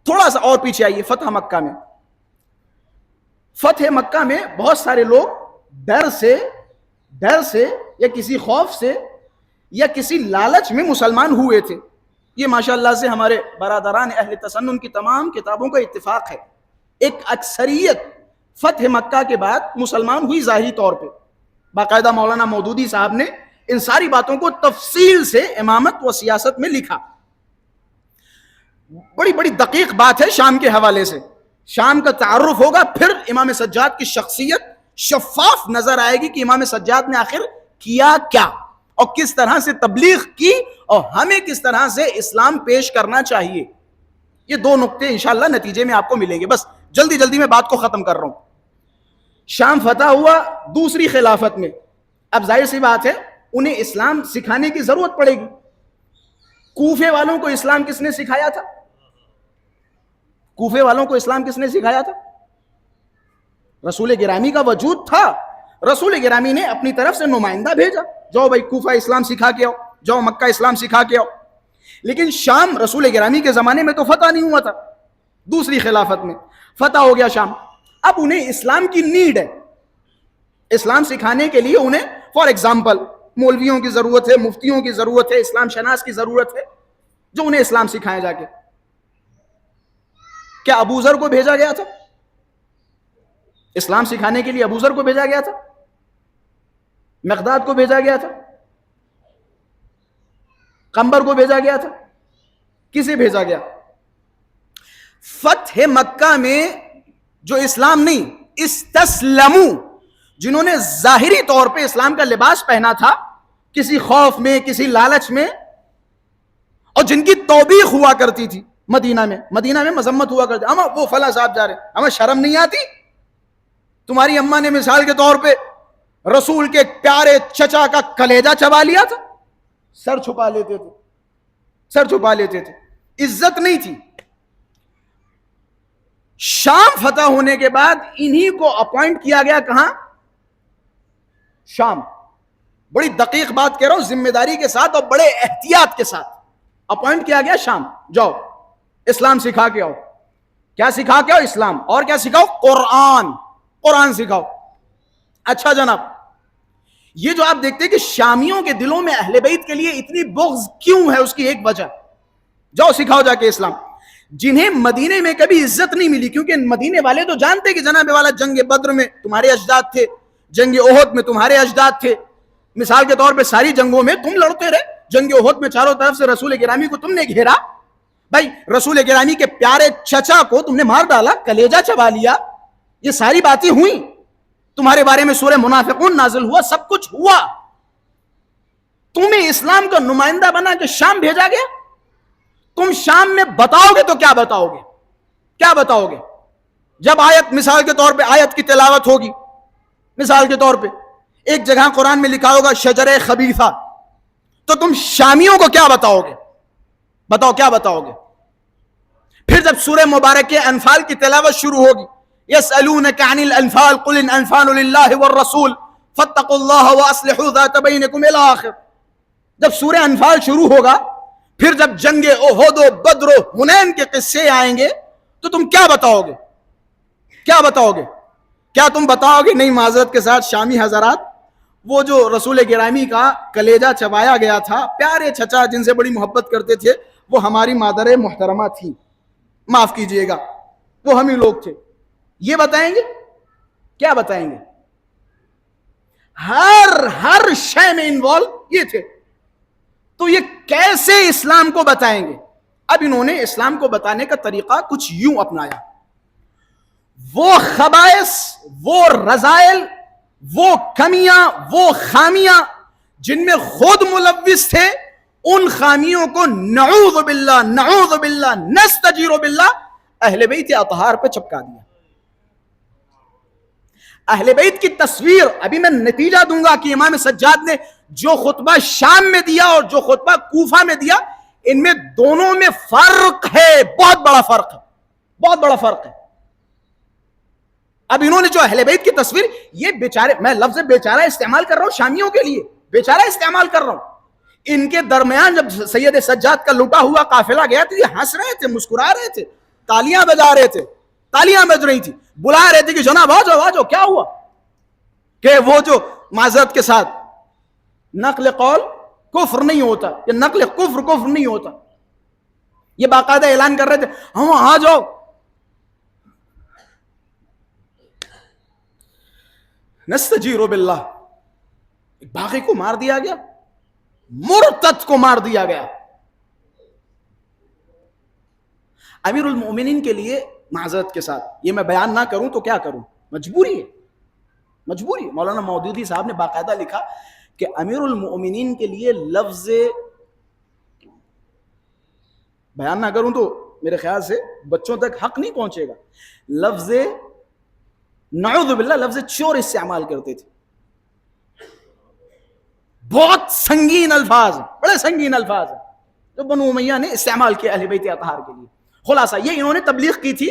تھوڑا سا اور پیچھے آئیے. فتح مکہ میں, فتح مکہ میں بہت سارے لوگ ڈر سے یا کسی خوف سے یا کسی لالچ میں مسلمان ہوئے تھے. یہ ماشاءاللہ سے ہمارے برادران اہل تسنن کی تمام کتابوں کا اتفاق ہے. ایک اکثریت فتح مکہ کے بعد مسلمان ہوئی ظاہری طور پہ. باقاعدہ مولانا مودودی صاحب نے ان ساری باتوں کو تفصیل سے امامت و سیاست میں لکھا. بڑی بڑی دقیق بات ہے شام کے حوالے سے. شام کا تعارف ہوگا, پھر امام سجاد کی شخصیت شفاف نظر آئے گی کہ امام سجاد نے آخر کیا کیا, اور کس طرح سے تبلیغ کی, اور ہمیں کس طرح سے اسلام پیش کرنا چاہیے. یہ 2 نقطے انشاءاللہ نتیجے میں آپ کو ملیں گے. بس جلدی میں بات کو ختم کر رہا ہوں. شام فتح ہوا دوسری خلافت میں. اب ظاہر سی بات ہے انہیں اسلام سکھانے کی ضرورت پڑے گی. کوفے والوں کو اسلام کس نے سکھایا تھا؟ کوفے والوں کو اسلام کس نے سکھایا تھا؟ رسول گرامی کا وجود تھا. رسول گرامی نے اپنی طرف سے نمائندہ بھیجا, جاؤ بھائی کوفہ اسلام سکھا کے آؤ, جاؤ مکہ اسلام سکھا کے آؤ. لیکن شام رسول گرامی کے زمانے میں تو فتح نہیں ہوا تھا. دوسری خلافت میں فتح ہو گیا شام. اب انہیں اسلام کی نیڈ ہے, اسلام سکھانے کے لیے انہیں فار ایگزامپل مولویوں کی ضرورت ہے, مفتیوں کی ضرورت ہے, اسلام شناس کی ضرورت ہے جو انہیں اسلام سکھائیں جا کے. کیا ابو ذر کو بھیجا گیا تھا اسلام سکھانے کے لیے؟ ابو ذر کو بھیجا گیا تھا؟ مقداد کو بھیجا گیا تھا؟ قمبر کو بھیجا گیا تھا؟ کسے بھیجا گیا؟ فتح مکہ میں جو اسلام نہیں, استسلموا, جنہوں نے ظاہری طور پہ اسلام کا لباس پہنا تھا کسی خوف میں, کسی لالچ میں, اور جن کی توبیخ ہوا کرتی تھی مدینہ میں مذمت ہوا کرتی, اما وہ فلاں صاحب جا رہے ہیں, ہمیں شرم نہیں آتی؟ تمہاری اماں نے مثال کے طور پہ رسول کے پیارے چچا کا کلیجہ چبا لیا تھا, سر چھپا لیتے تھے, عزت نہیں تھی. شام فتح ہونے کے بعد انہی کو اپوائنٹ کیا گیا. کہاں؟ شام. بڑی دقیق بات کہہ رہا ہوں, ذمہ داری کے ساتھ اور بڑے احتیاط کے ساتھ اپوائنٹ کیا گیا شام. جاؤ اسلام سکھا کے آؤ. کیا سکھا کے آؤ؟ اسلام. اور کیا سکھاؤ؟ قرآن سکھاؤ. اچھا جناب, یہ جو آپ دیکھتے ہیں کہ شامیوں کے دلوں میں اہل بیت کے لیے اتنی بغض کیوں ہے, اس کی ایک وجہ, جاؤ سکھاؤ جا کے اسلام. جنہیں مدینے میں کبھی عزت نہیں ملی, کیونکہ مدینے والے تو جانتے کہ جناب والا جنگ بدر میں تمہارے اجداد تھے, جنگ احد میں تمہارے اجداد تھے, مثال کے طور پہ ساری جنگوں میں تم لڑتے رہے، جنگ احد میں چاروں طرف سے رسول گرامی کو تم نے گھیرا، بھائی رسول گرامی کے پیارے چچا کو تم نے مار ڈالا، کلیجہ چبا لیا، یہ ساری باتیں ہوئیں، تمہارے بارے میں سورہ منافقون نازل ہوا، سب کچھ ہوا، تمہیں اسلام کا نمائندہ بنا کے شام بھیجا گیا، تم شام میں بتاؤ گے تو کیا بتاؤ گے؟ کیا بتاؤ گے؟ جب آیت مثال کے طور پہ آیت کی تلاوت ہوگی، مثال کے طور پہ ایک جگہ قرآن میں لکھا ہوگا شجر خبیثہ، تو تم شامیوں کو کیا بتاؤ گے؟ بتاؤ کیا بتاؤ گے؟ پھر جب سورہ مبارک انفال کی تلاوت شروع ہوگی، یسألونک عن الانفال قل الانفال للہ والرسول فاتقوا اللہ واصلحوا ذات بینکم الی آخر، جب سورہ انفال شروع ہوگا، پھر جب جنگ احد و بدر و حنین کے قصے آئیں گے تو تم کیا بتاؤ گے؟ کیا بتاؤ گے؟ کیا تم بتاؤ گے نہیں معذرت کے ساتھ شامی حضرات، وہ جو رسول گرامی کا کلیجہ چبایا گیا تھا، پیارے چچا جن سے بڑی محبت کرتے تھے، وہ ہماری مادر محترمہ تھی، معاف کیجئے گا، وہ ہم ہی لوگ تھے، یہ بتائیں گے؟ کیا بتائیں گے؟ ہر شے میں انوالو یہ تھے، تو یہ کیسے اسلام کو بتائیں گے؟ اب انہوں نے اسلام کو بتانے کا طریقہ کچھ یوں اپنایا، وہ خبائث، وہ رذائل، وہ کمیاں، وہ خامیاں جن میں خود ملوث تھے، ان خامیوں کو نعوذ باللہ نستجیر باللہ اہل بیت اطہار پہ چپکا دیا۔ اہل بیت کی تصویر، ابھی میں نتیجہ دوں گا کہ امام سجاد نے جو خطبہ شام میں دیا اور جو خطبہ کوفہ میں دیا، ان میں دونوں میں فرق ہے، بہت بڑا فرق ہے، بہت بڑا فرق ہے۔ اب انہوں نے جو اہل بیت کی تصویر، یہ بیچارے، میں لفظ بیچارہ استعمال کر رہا ہوں شامیوں کے لیے، بیچارہ استعمال کر رہا ہوں، ان کے درمیان جب سید سجاد کا لٹا ہوا قافلہ گیا تو یہ ہنس رہے تھے، مسکرا رہے تھے، تالیاں بجا رہے تھے، تالیاں بج رہی تھی، بلا رہے تھے کہ جناب آ جاؤ آ جاؤ، کیا ہوا؟ کہ وہ جو معذرت کے ساتھ نقل قول کفر نہیں ہوتا، یہ نقل کفر نہیں ہوتا، یہ باقاعدہ اعلان کر رہے تھے ہم آ جاؤ۔ نستجیر باللہ، باغی کو مار دیا گیا، مرتد کو مار دیا گیا۔ امیر المؤمنین کے لیے معذرت کے ساتھ یہ میں بیان نہ کروں تو کیا کروں، مجبوری ہے، مجبوری ہے۔ مولانا مودودی صاحب نے باقاعدہ لکھا کہ امیر المؤمنین کے لیے لفظ، بیان نہ کروں تو میرے خیال سے بچوں تک حق نہیں پہنچے گا، لفظ نعوذ باللہ، لفظ چور استعمال کرتے تھے، بہت سنگین الفاظ، بڑے سنگین الفاظ جو بنو امیہ نے استعمال کیا اہل بیت اطہار کے لیے۔ خلاصہ یہ انہوں نے تبلیغ کی تھی۔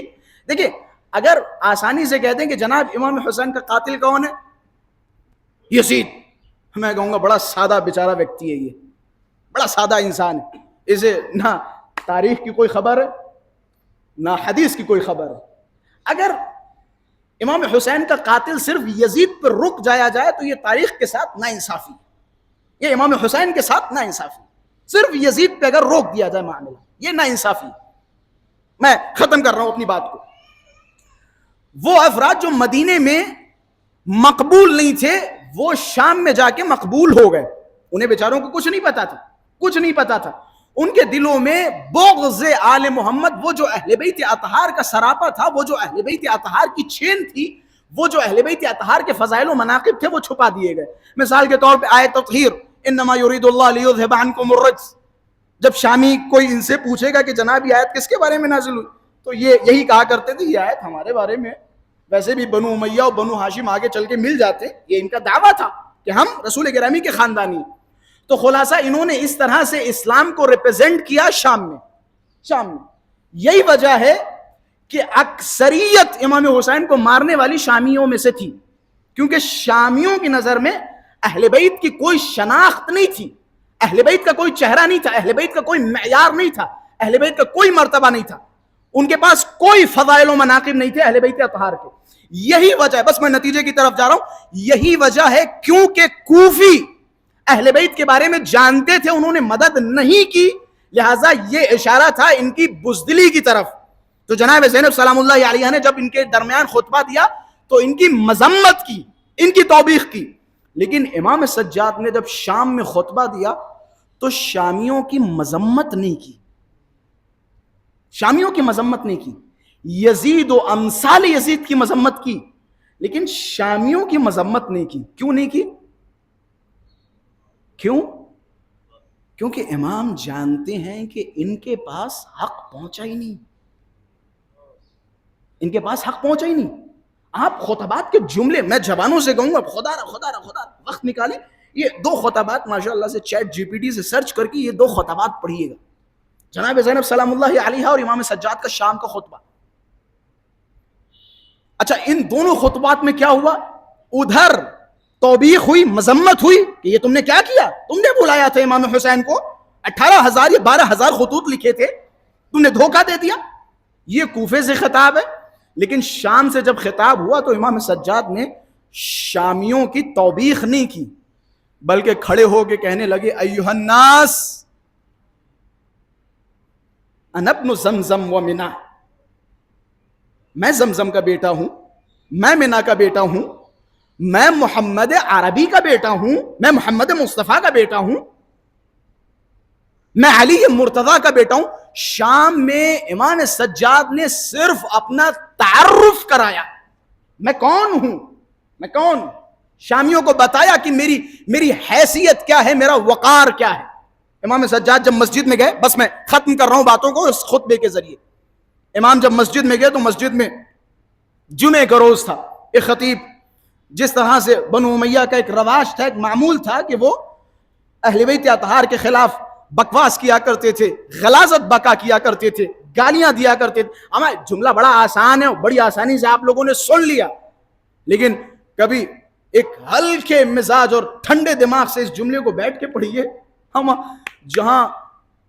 دیکھیں اگر آسانی سے کہتے ہیں کہ جناب امام حسین کا قاتل کون ہے؟ یزید، میں کہوں گا بڑا سادہ بیچارہ ویکتی ہے، یہ بڑا سادہ انسان ہے، اسے نہ تاریخ کی کوئی خبر ہے نہ حدیث کی کوئی خبر ہے۔ اگر امام حسین کا قاتل صرف یزید پر رک جایا جائے تو یہ تاریخ کے ساتھ ناانصافی، یہ امام حسین کے ساتھ ناانصافی، صرف یزید پہ اگر روک دیا جائے معاملہ، یہ ناانصافی۔ میں ختم کر رہا ہوں اپنی بات کو۔ وہ افراد جو مدینے میں مقبول نہیں تھے وہ شام میں جا کے مقبول ہو گئے، انہیں بیچاروں کو کچھ نہیں پتا تھا، کچھ نہیں پتا تھا، ان کے دلوں میں بغض آل محمد، وہ جو اہل بیت اطہار کا سراپا تھا، وہ جو اہل بیت اطہار کی چین تھی، وہ جو اہل بیت اطہار کے فضائل و مناقب تھے، وہ چھپا دیے گئے۔ مثال کے طور پہ آیت تطہیر، انما یرید اللہ لیذھب عنکم الرجس، جب شامی کوئی ان سے پوچھے گا کہ جناب یہ آیت کس کے بارے میں نازل ہوئی، تو یہ یہی کہا کرتے تھے یہ آیت ہمارے بارے میں، ویسے بھی بنو امیہ اور بنو ہاشم آگے چل کے مل جاتے، یہ ان کا دعویٰ تھا کہ ہم رسول گرامی کے خاندانی۔ تو خلاصہ انہوں نے اس طرح سے اسلام کو ریپرزینٹ کیا شام میں۔ یہی وجہ ہے کہ اکثریت امام حسین کو مارنے والی شامیوں میں سے تھی، کیونکہ شامیوں کی نظر میں اہل بیت کی کوئی شناخت نہیں تھی، اہل بیت کا کوئی چہرہ نہیں تھا، اہل بیت کا کوئی معیار نہیں تھا، اہل بیت کا کوئی مرتبہ نہیں تھا، ان کے پاس کوئی فضائل و مناقب نہیں تھے اہل بیت اطہار کے۔ یہی وجہ ہے، بس میں نتیجے کی طرف جا رہا ہوں، یہی وجہ ہے کیونکہ کوفی اہل بیت کے بارے میں جانتے تھے، انہوں نے مدد نہیں کی، لہٰذا یہ اشارہ تھا ان کی بزدلی کی طرف۔ تو جناب زینب سلام اللہ علیہ نے جب ان کے درمیان خطبہ دیا تو ان کی مذمت کی، ان کی توبیخ کی، لیکن امام سجاد نے جب شام میں خطبہ دیا تو شامیوں کی مذمت نہیں کی، شامیوں کی مذمت نہیں کی، یزید و امثال یزید کی مذمت کی، لیکن شامیوں کی مذمت نہیں کی۔ کیوں نہیں کی؟ کیوں؟ کیونکہ امام جانتے ہیں کہ ان کے پاس حق پہنچا ہی نہیں، ان کے پاس حق پہنچا ہی نہیں۔ آپ خطبات کے جملے میں زبانوں سے کہوں گا، خدا را وقت نکالیں، یہ 2 خطبات ماشاءاللہ سے چیٹ جی پی ٹی سے سرچ کر کے یہ 2 خطبات پڑھیے گا، جناب زینب سلام اللہ علیہا اور امام سجاد کا شام کا خطبہ۔ اچھا، ان دونوں خطبات میں کیا ہوا؟ ادھر توبیخ ہوئی، مذمت ہوئی کہ یہ تم نے کیا کیا، تم نے بلایا تھا امام حسین کو، 18,000 یا 12,000 خطوط لکھے تھے، تم نے دھوکہ دے دیا، یہ کوفے سے خطاب ہے۔ لیکن شام سے جب خطاب ہوا تو امام سجاد نے شامیوں کی توبیخ نہیں کی، بلکہ کھڑے ہو کے کہنے لگے ایھا الناس انا ابن زمزم و منا، میں زمزم کا بیٹا ہوں، میں منا کا بیٹا ہوں، میں محمد عربی کا بیٹا ہوں، میں محمد مصطفیٰ کا بیٹا ہوں، میں علی مرتضیٰ کا بیٹا ہوں۔ شام میں امام سجاد نے صرف اپنا تعارف کرایا، میں کون ہوں، میں کون ہوں، شامیوں کو بتایا کہ میری حیثیت کیا ہے، میرا وقار کیا ہے۔ امام سجاد جب مسجد میں گئے، بس میں ختم کر رہا ہوں باتوں کو اس خطبے کے ذریعے، امام جب مسجد میں گئے تو مسجد میں جمعے کا روز تھا، ایک خطیب جس طرح سے بنو امیہ کا ایک رواج تھا، ایک معمول تھا کہ وہ اہل بیت اطہار کے خلاف بکواس کیا کرتے تھے، غلاظت بکا کیا کرتے تھے، گالیاں دیا کرتے تھے۔ ہمیں جملہ بڑا آسان ہے، بڑی آسانی سے آپ لوگوں نے سن لیا، لیکن کبھی ایک ہلکے مزاج اور ٹھنڈے دماغ سے اس جملے کو بیٹھ کے پڑھیے، ہم جہاں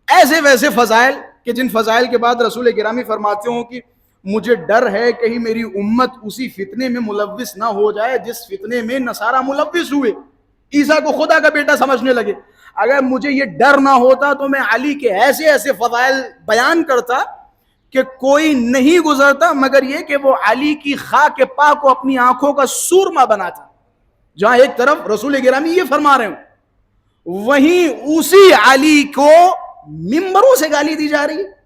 ایسے ویسے فضائل کہ جن فضائل کے بعد رسول گرامی فرماتے ہوں کہ مجھے ڈر ہے کہیں میری امت اسی فتنے میں ملوث نہ ہو جائے جس فتنے میں نصارہ ملوث ہوئے، عیسیٰ کو خدا کا بیٹا سمجھنے لگے۔ اگر مجھے یہ ڈر نہ ہوتا تو میں علی کے ایسے ایسے فضائل بیان کرتا کہ کوئی نہیں گزرتا مگر یہ کہ وہ علی کی خاک پاک کو اپنی آنکھوں کا سورما بناتا۔ جہاں ایک طرف رسول گرامی یہ فرما رہے ہوں، وہیں اسی علی کو ممبروں سے گالی دی جا رہی ہے۔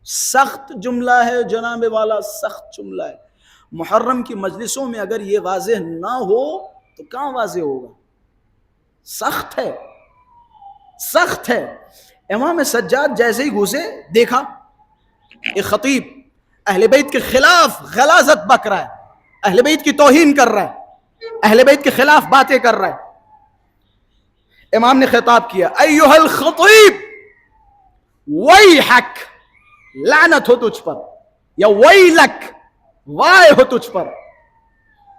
سخت جملہ ہے جناب والا، سخت جملہ ہے۔ محرم کی مجلسوں میں اگر یہ واضح نہ ہو تو کہاں واضح ہوگا؟ سخت ہے، سخت ہے۔ امام سجاد جیسے ہی گھسے، دیکھا ایک خطیب اہل بیت کے خلاف غلاظت بک رہا ہے، اہل بیت کی توہین کر رہا ہے، اہل بیت کے خلاف باتیں کر رہا ہے۔ امام نے خطاب کیا، ایھا الخطیب ویحک، لعنت ہو تجھ پر، یا ویلک، وائے ہو تجھ پر،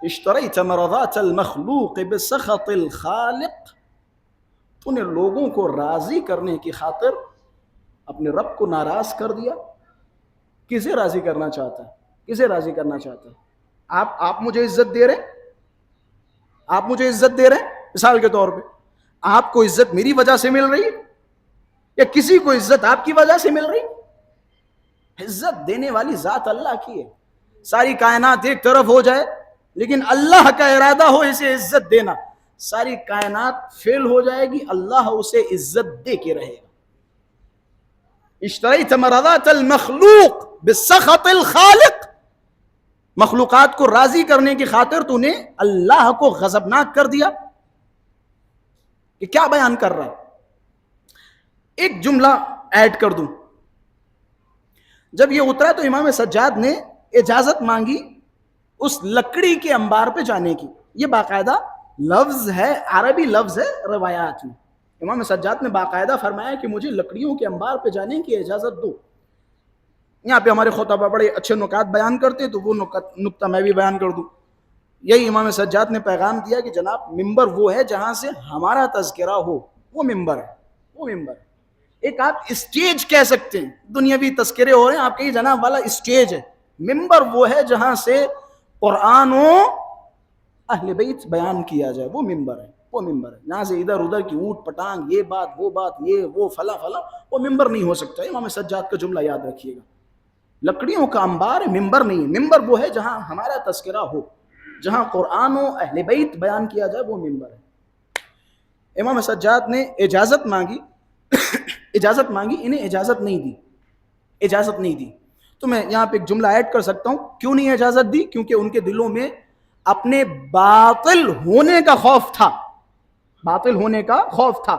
اشتریت مرضات المخلوق بسخط الخالق، تو نے لوگوں کو راضی کرنے کی خاطر اپنے رب کو ناراض کر دیا۔ کسے راضی کرنا چاہتا ہے؟ کسے راضی کرنا چاہتا ہے؟ آپ مجھے عزت دے رہے ہیں، آپ مجھے عزت دے رہے ہیں، مثال کے طور پہ آپ کو عزت میری وجہ سے مل رہی ہے یا کسی کو عزت آپ کی وجہ سے مل رہی ہے؟ عزت دینے والی ذات اللہ کی ہے۔ ساری کائنات ایک طرف ہو جائے لیکن اللہ کا ارادہ ہو اسے عزت دینا، ساری کائنات فیل ہو جائے گی، اللہ اسے عزت دے کے رہے گا۔ اشتریت مرضات المخلوق بسخط الخالق، مخلوقات کو راضی کرنے کی خاطر تو نے اللہ کو غضبناک کر دیا۔ یہ کیا بیان کر رہا ہے؟ ایک جملہ ایڈ کر دوں، جب یہ اترا تو امام سجاد نے اجازت مانگی اس لکڑی کے انبار پہ جانے کی۔ یہ باقاعدہ لفظ ہے، عربی لفظ ہے روایات میں۔ امام سجاد نے باقاعدہ فرمایا کہ مجھے لکڑیوں کے انبار پہ جانے کی اجازت دو۔ یہاں پہ ہمارے خطبہ بڑے اچھے نکات بیان کرتے تو وہ نکتہ میں بھی بیان کر دوں۔ یہی امام سجاد نے پیغام دیا کہ جناب ممبر وہ ہے جہاں سے ہمارا تذکرہ ہو، وہ ممبر ہے، وہ ممبر ہے۔ ایک آپ اسٹیج کہہ سکتے ہیں، دنیاوی تذکرے ہو رہے ہیں، آپ کہیں جناب والا اسٹیج ہے۔ ممبر وہ ہے جہاں سے قرآن و اہل بیت بیان کیا جائے، وہ ممبر ہے، وہ ممبر ہے۔ یہاں سے ادھر ادھر کی اوٹ پٹانگ، یہ بات وہ بات، یہ وہ فلاں فلاں، وہ ممبر نہیں ہو سکتا۔ امام سجاد کا جملہ یاد رکھیے گا، لکڑیوں کا انبار ممبر نہیں ہے، ممبر وہ ہے جہاں ہمارا تذکرہ ہو۔ جہاں قرآن و اہل بیت بیان کیا جائے وہ ممبر ہے۔ امام سجاد نے اجازت مانگی اجازت مانگی، انہیں اجازت نہیں دی۔ تو میں یہاں پہ ایک جملہ ایڈ کر سکتا ہوں، کیوں نہیں اجازت دی؟ کیونکہ ان کے دلوں میں اپنے باطل ہونے کا خوف تھا۔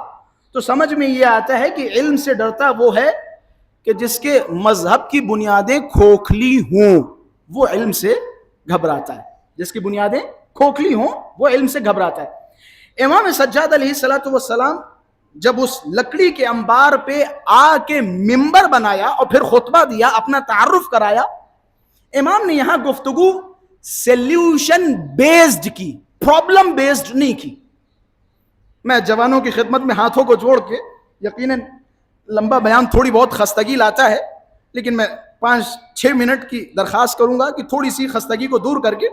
تو سمجھ میں یہ آتا ہے کہ علم سے ڈرتا وہ ہے کہ جس کے مذہب کی بنیادیں کھوکھلی ہوں، وہ علم سے گھبراتا ہے۔ جس کی بنیادیں کھوکھلی ہوں وہ علم سے گھبراتا ہے۔ امام سجاد علیہ السلام جب اس لکڑی کے انبار پہ آ کے ممبر بنایا اور پھر خطبہ دیا، اپنا تعارف کرایا، امام نے یہاں گفتگو سیلیوشن بیسڈ کی، پرابلم بیسڈ نہیں کی۔ میں جوانوں کی خدمت میں ہاتھوں کو جوڑ کے، یقیناً لمبا بیان تھوڑی بہت خستگی لاتا ہے، لیکن میں 5-6 منٹ کی درخواست کروں گا کہ تھوڑی سی خستگی کو دور کر کے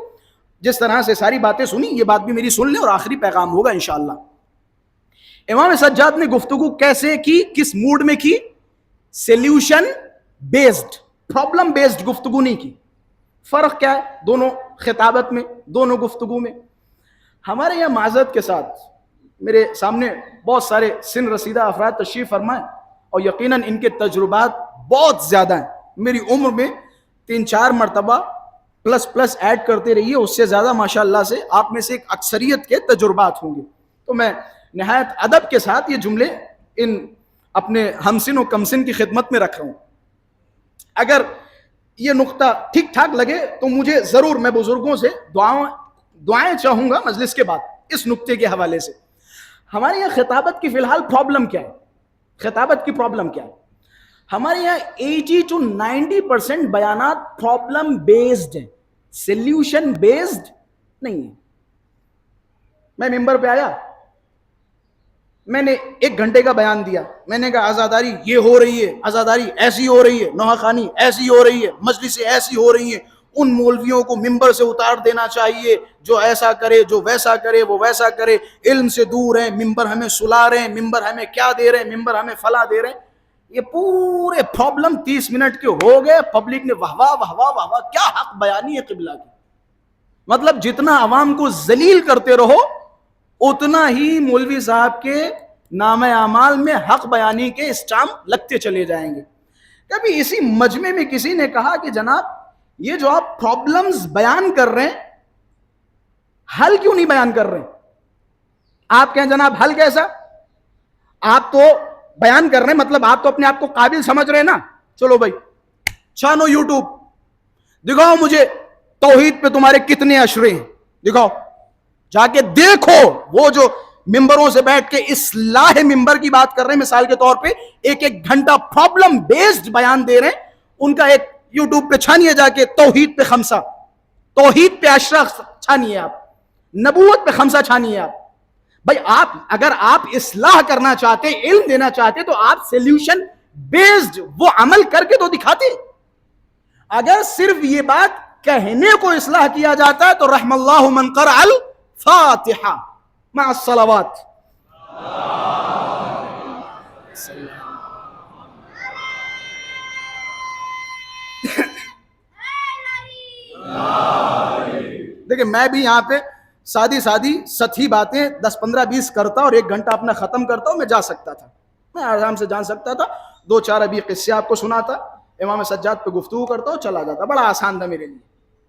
جس طرح سے ساری باتیں سنی، یہ بات بھی میری سن لیں اور آخری پیغام ہوگا انشاءاللہ۔ امام سجاد نے گفتگو کیسے کی، کس موڈ میں کی؟ سیلیوشن بیسڈ، پرابلم بیسڈ گفتگو نہیں کی۔ فرق کیا ہے دونوں خطابت میں، دونوں گفتگو میں؟ ہمارے یہاں معذرت کے ساتھ میرے سامنے بہت سارے سن رسیدہ افراد تشریف فرمائیں اور یقیناً ان کے تجربات بہت زیادہ ہیں۔ میری عمر میں 3-4 مرتبہ پلس ایڈ کرتے رہیے، اس سے زیادہ ماشاءاللہ سے آپ میں سے ایک اکثریت کے تجربات ہوں گے۔ تو میں نہایت ادب کے ساتھ یہ جملے ان اپنے ہمسن و کمسن کی خدمت میں رکھ رہا ہوں۔ اگر یہ نقطہ ٹھیک ٹھاک لگے تو مجھے ضرور، میں بزرگوں سے دعائیں چاہوں گا مجلس کے بعد اس نقطے کے حوالے سے۔ ہمارے یہاں خطابت کی فی الحال پرابلم کیا ہے؟ خطابت کی پرابلم کیا ہے؟ ہمارے یہاں 80 to 90% بیانات پرابلم بیسڈ ہیں، سیلیوشن بیسڈ نہیں ہے۔ میں ممبر پہ آیا، میں نے 1 گھنٹے کا بیان دیا، میں نے کہا عزاداری یہ ہو رہی ہے، عزاداری ایسی ہو رہی ہے، نوحہ خانی ایسی ہو رہی ہے، مجلسیں ایسی ہو رہی ہیں، ان مولویوں کو ممبر سے اتار دینا چاہیے جو ایسا کرے، جو ویسا کرے، وہ ویسا کرے، علم سے دور ہیں، ممبر ہمیں سلا رہے ہیں، ممبر ہمیں کیا دے رہے ہیں، ممبر ہمیں فلاں دے رہے ہیں۔ یہ پورے پرابلم 30 منٹ کے ہو گئے، پبلک نے واہ واہ واہ واہ واہ واہ، کیا حق بیانی ہے قبلہ کی۔ مطلب جتنا عوام کو ذلیل کرتے رہو اتنا ہی مولوی صاحب کے نام اعمال میں حق بیانی کے اسٹامپ لگتے چلے جائیں گے۔ کبھی اسی مجمع میں کسی نے کہا کہ جناب یہ جو آپ پرابلمز بیان کر رہے ہیں، حل کیوں نہیں بیان کر رہے ہیں؟ آپ کہیں جناب حل کیسا؟ آپ تو بیان کر رہے ہیں، مطلب آپ تو اپنے آپ کو قابل سمجھ رہے ہیں نا۔ چلو بھائی چھانو یوٹیوب، دکھاؤ مجھے توحید پہ تمہارے کتنے اشرے ہیں، دکھاؤ، جا کے دیکھو۔ وہ جو ممبروں سے بیٹھ کے اصلاح ممبر کی بات کر رہے ہیں، مثال کے طور پہ 1 گھنٹہ پرابلم بیسڈ بیان دے رہے ہیں، ان کا ایک یوٹیوب پہ چھانیے جا کے توحید پہ 5، توحید پہ 10 چھانیے، آپ نبوت پہ 5 چھانیے۔ آپ بھائی آپ اگر آپ اصلاح کرنا چاہتے، علم دینا چاہتے، تو آپ سیلیوشن بیسڈ وہ عمل کر کے تو دکھاتے۔ اگر صرف یہ بات کہنے کو اصلاح کیا جاتا ہے تو رحم اللہ من قرأ الفاتحہ مع الصلوات۔ دیکھیں میں بھی یہاں پہ سادی سطحی باتیں 10-15-20 کرتا اور 1 گھنٹہ اپنا ختم کرتا ہوں، میں جا سکتا تھا، میں آرام سے جان سکتا تھا، 2-4 ابھی قصے آپ کو سناتا، امام سجاد پہ گفتگو کرتا ہوں، چلا جاتا، بڑا آسان تھا میرے لیے۔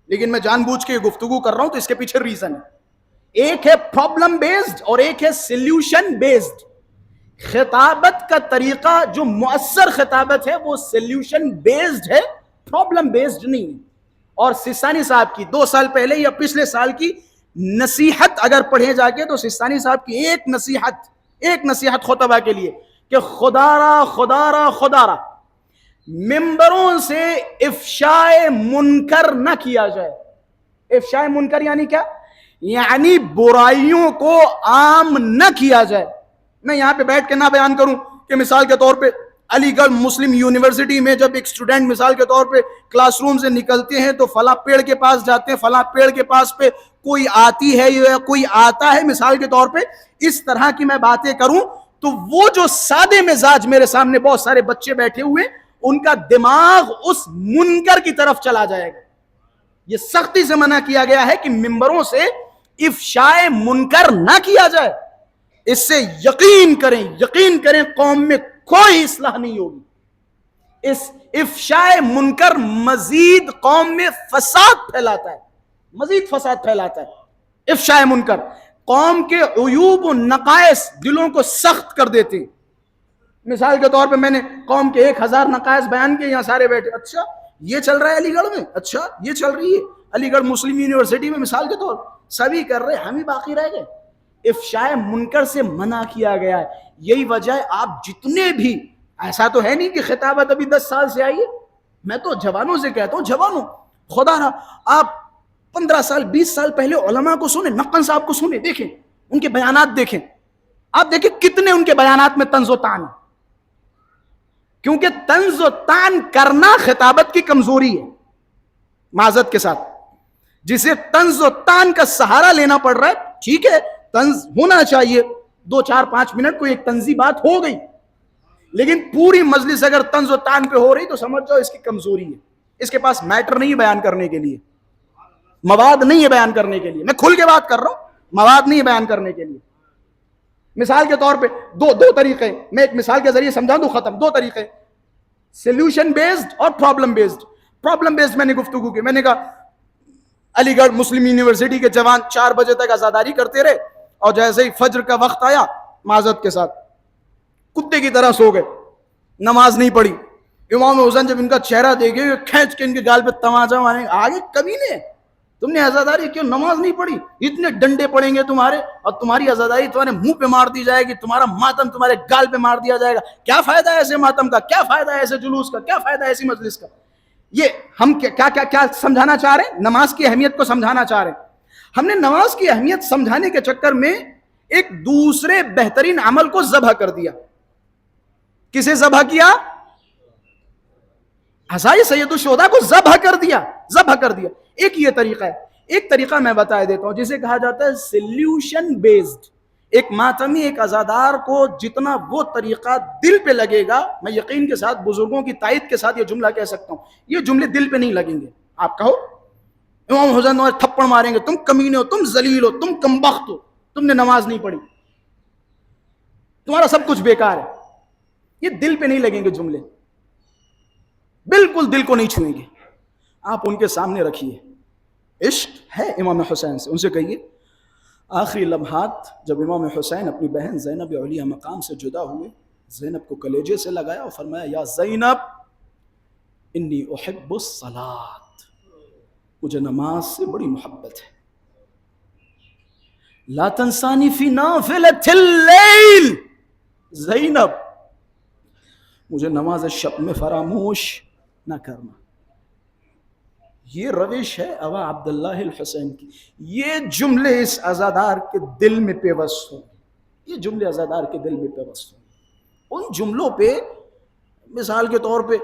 لیکن میں جان بوجھ کے گفتگو کر رہا ہوں تو اس کے پیچھے ریزن ہے، ایک ہے پرابلم بیسڈ اور ایک ہے سیلیوشن بیسڈ۔ خطابت کا طریقہ جو مؤثر خطابت ہے وہ سیلیوشن بیسڈ ہے، پرابلم بیسڈ نہیں۔ اور سستانی صاحب کی 2 سال پہلے یا پچھلے سال کی نصیحت اگر پڑھے جا کے تو سستانی صاحب کی ایک نصیحت خطبہ کے لیے کہ خدا را ممبروں سے افشاء منکر نہ کیا جائے۔ افشاء منکر یعنی کیا؟ یعنی برائیوں کو عام نہ کیا جائے۔ میں یہاں پہ بیٹھ کے نہ بیان کروں کہ مثال کے طور پہ علی گڑھ مسلم یونیورسٹی میں جب ایک اسٹوڈنٹ مثال کے طور پہ کلاس روم سے نکلتے ہیں تو فلاں پیڑ کے پاس جاتے ہیں، فلاں پیڑ کے پاس پہ کوئی آتی ہے یا کوئی آتا ہے، مثال کے طور پہ اس طرح کی میں باتیں کروں تو وہ جو سادے مزاج میرے سامنے بہت سارے بچے بیٹھے ہوئے، ان کا دماغ اس منکر کی طرف چلا جائے گا۔ یہ سختی سے منع کیا گیا ہے کہ ممبروں سے افشاء منکر نہ کیا جائے. اس سے یقین کریں قوم میں کوئی اصلاح نہیں ہوگی. اس افشاء منکر مزید قوم میں فساد پھیلاتا ہے. افشاء منکر قوم کے عیوب و نقائص دلوں کو سخت کر دیتے. مثال کے طور پہ میں نے قوم کے 1000 نقائص بیان کیے, یہاں سارے بیٹھے, اچھا یہ چل رہا ہے علی گڑھ میں, اچھا یہ چل رہی ہے علی گڑھ مسلم یونیورسٹی میں, مثال کے طور سبھی کر رہے, ہم ہی باقی رہ گئے. افشاء منکر سے منع کیا گیا ہے. یہی وجہ ہے آپ جتنے بھی, ایسا تو ہے نہیں کہ خطابت ابھی 10 سال سے آئی ہے, میں تو جوانوں سے کہتا ہوں, جوانوں خدا رہا آپ 15 سال 20 سال پہلے علماء کو سنیں, نقن صاحب کو سنیں, دیکھیں ان کے بیانات, دیکھیں آپ دیکھیں کتنے ان کے بیانات میں طنز و تان ہے. کیونکہ طنز و تان کرنا خطابت کی کمزوری ہے. معذرت کے ساتھ جسے طنز و تان کا سہارا لینا پڑ رہا ہے, ٹھیک ہے طنز ہونا چاہیے, 2 4 5 منٹ کوئی ایک طنزی بات ہو گئی, لیکن پوری مجلس اگر طنز و تان پہ ہو رہی تو سمجھ جاؤ اس کی کمزوری ہے. اس کے پاس میٹر نہیں ہے بیان کرنے کے لیے, مواد نہیں ہے بیان کرنے کے لیے. میں کھل کے بات کر رہا ہوں, مواد نہیں ہے بیان کرنے کے لیے. مثال کے طور پہ دو طریقے, میں ایک مثال کے ذریعے سمجھا دوں, ختم. 2 طریقے, سولوشن بیسڈ اور پرابلم بیسڈ. پرابلم بیسڈ میں نے گفتگو کی, میں نے کہا علی گڑھ مسلم یونیورسٹی کے جوان 4 بجے تک عزاداری کرتے رہے, اور جیسے ہی فجر کا وقت آیا معذرت کے ساتھ کتے کی طرح سو گئے, نماز نہیں پڑھی. امام حسین جب ان کا چہرہ دیکھے کھینچ کے ان کے گال پہ تماچا مارے, آگے کبھی نے تم نے عزاداری کیوں, نماز نہیں پڑھی, اتنے ڈنڈے پڑیں گے تمہارے, اور تمہاری عزاداری تمہارے منہ پہ مار دی جائے گی, تمہارا ماتم تمہارے گال پہ مار دیا جائے گا. کیا فائدہ ہے ایسے ماتم کا, کیا فائدہ ہے ایسے جلوس کا, کیا فائدہ ہے ایسی مجلس کا. یہ ہم کیا سمجھانا چاہ رہے ہیں, نماز کی اہمیت کو سمجھانا چاہ رہے ہیں. ہم نے نماز کی اہمیت سمجھانے کے چکر میں ایک دوسرے بہترین عمل کو ذبح کر دیا. کسے ذبح کیا؟ عزائے سید الشہداء کو ذبح کر دیا. ایک یہ طریقہ ہے. ایک طریقہ میں بتا دیتا ہوں جسے کہا جاتا ہے سولوشن بیسڈ. ایک ماتمی, ایک عزادار کو جتنا وہ طریقہ دل پہ لگے گا, میں یقین کے ساتھ بزرگوں کی تائید کے ساتھ یہ جملہ کہہ سکتا ہوں, یہ جملے دل پہ نہیں لگیں گے. آپ کہو امام حسین تمہارے تھپڑ ماریں گے, تم کمینے ہو, تم ذلیل ہو, تم کمبخت ہو, تم نے نماز نہیں پڑھی, تمہارا سب کچھ بیکار ہے. یہ دل پہ نہیں لگیں گے جملے, بالکل دل کو نہیں چھوئیں گے. آپ ان کے سامنے رکھیے, عشق ہے امام حسین سے, ان سے کہیے آخری لمحات جب امام حسین اپنی بہن زینب علیہ مقام سے جدا ہوئے, زینب کو کلیجے سے لگایا اور فرمایا یا زینب انی احب الصلاۃ, مجھے نماز سے بڑی محبت ہے. لا تنسانی فی نافلۃ اللیل, زینب مجھے نماز شب میں فراموش نہ کرنا. یہ روش ہے ابا عبداللہ الحسین کی. یہ جملے اس عزادار کے دل میں پیوست ہوں, یہ جملے عزادار کے دل میں پیوست ہوں. ان جملوں پہ مثال کے طور پہ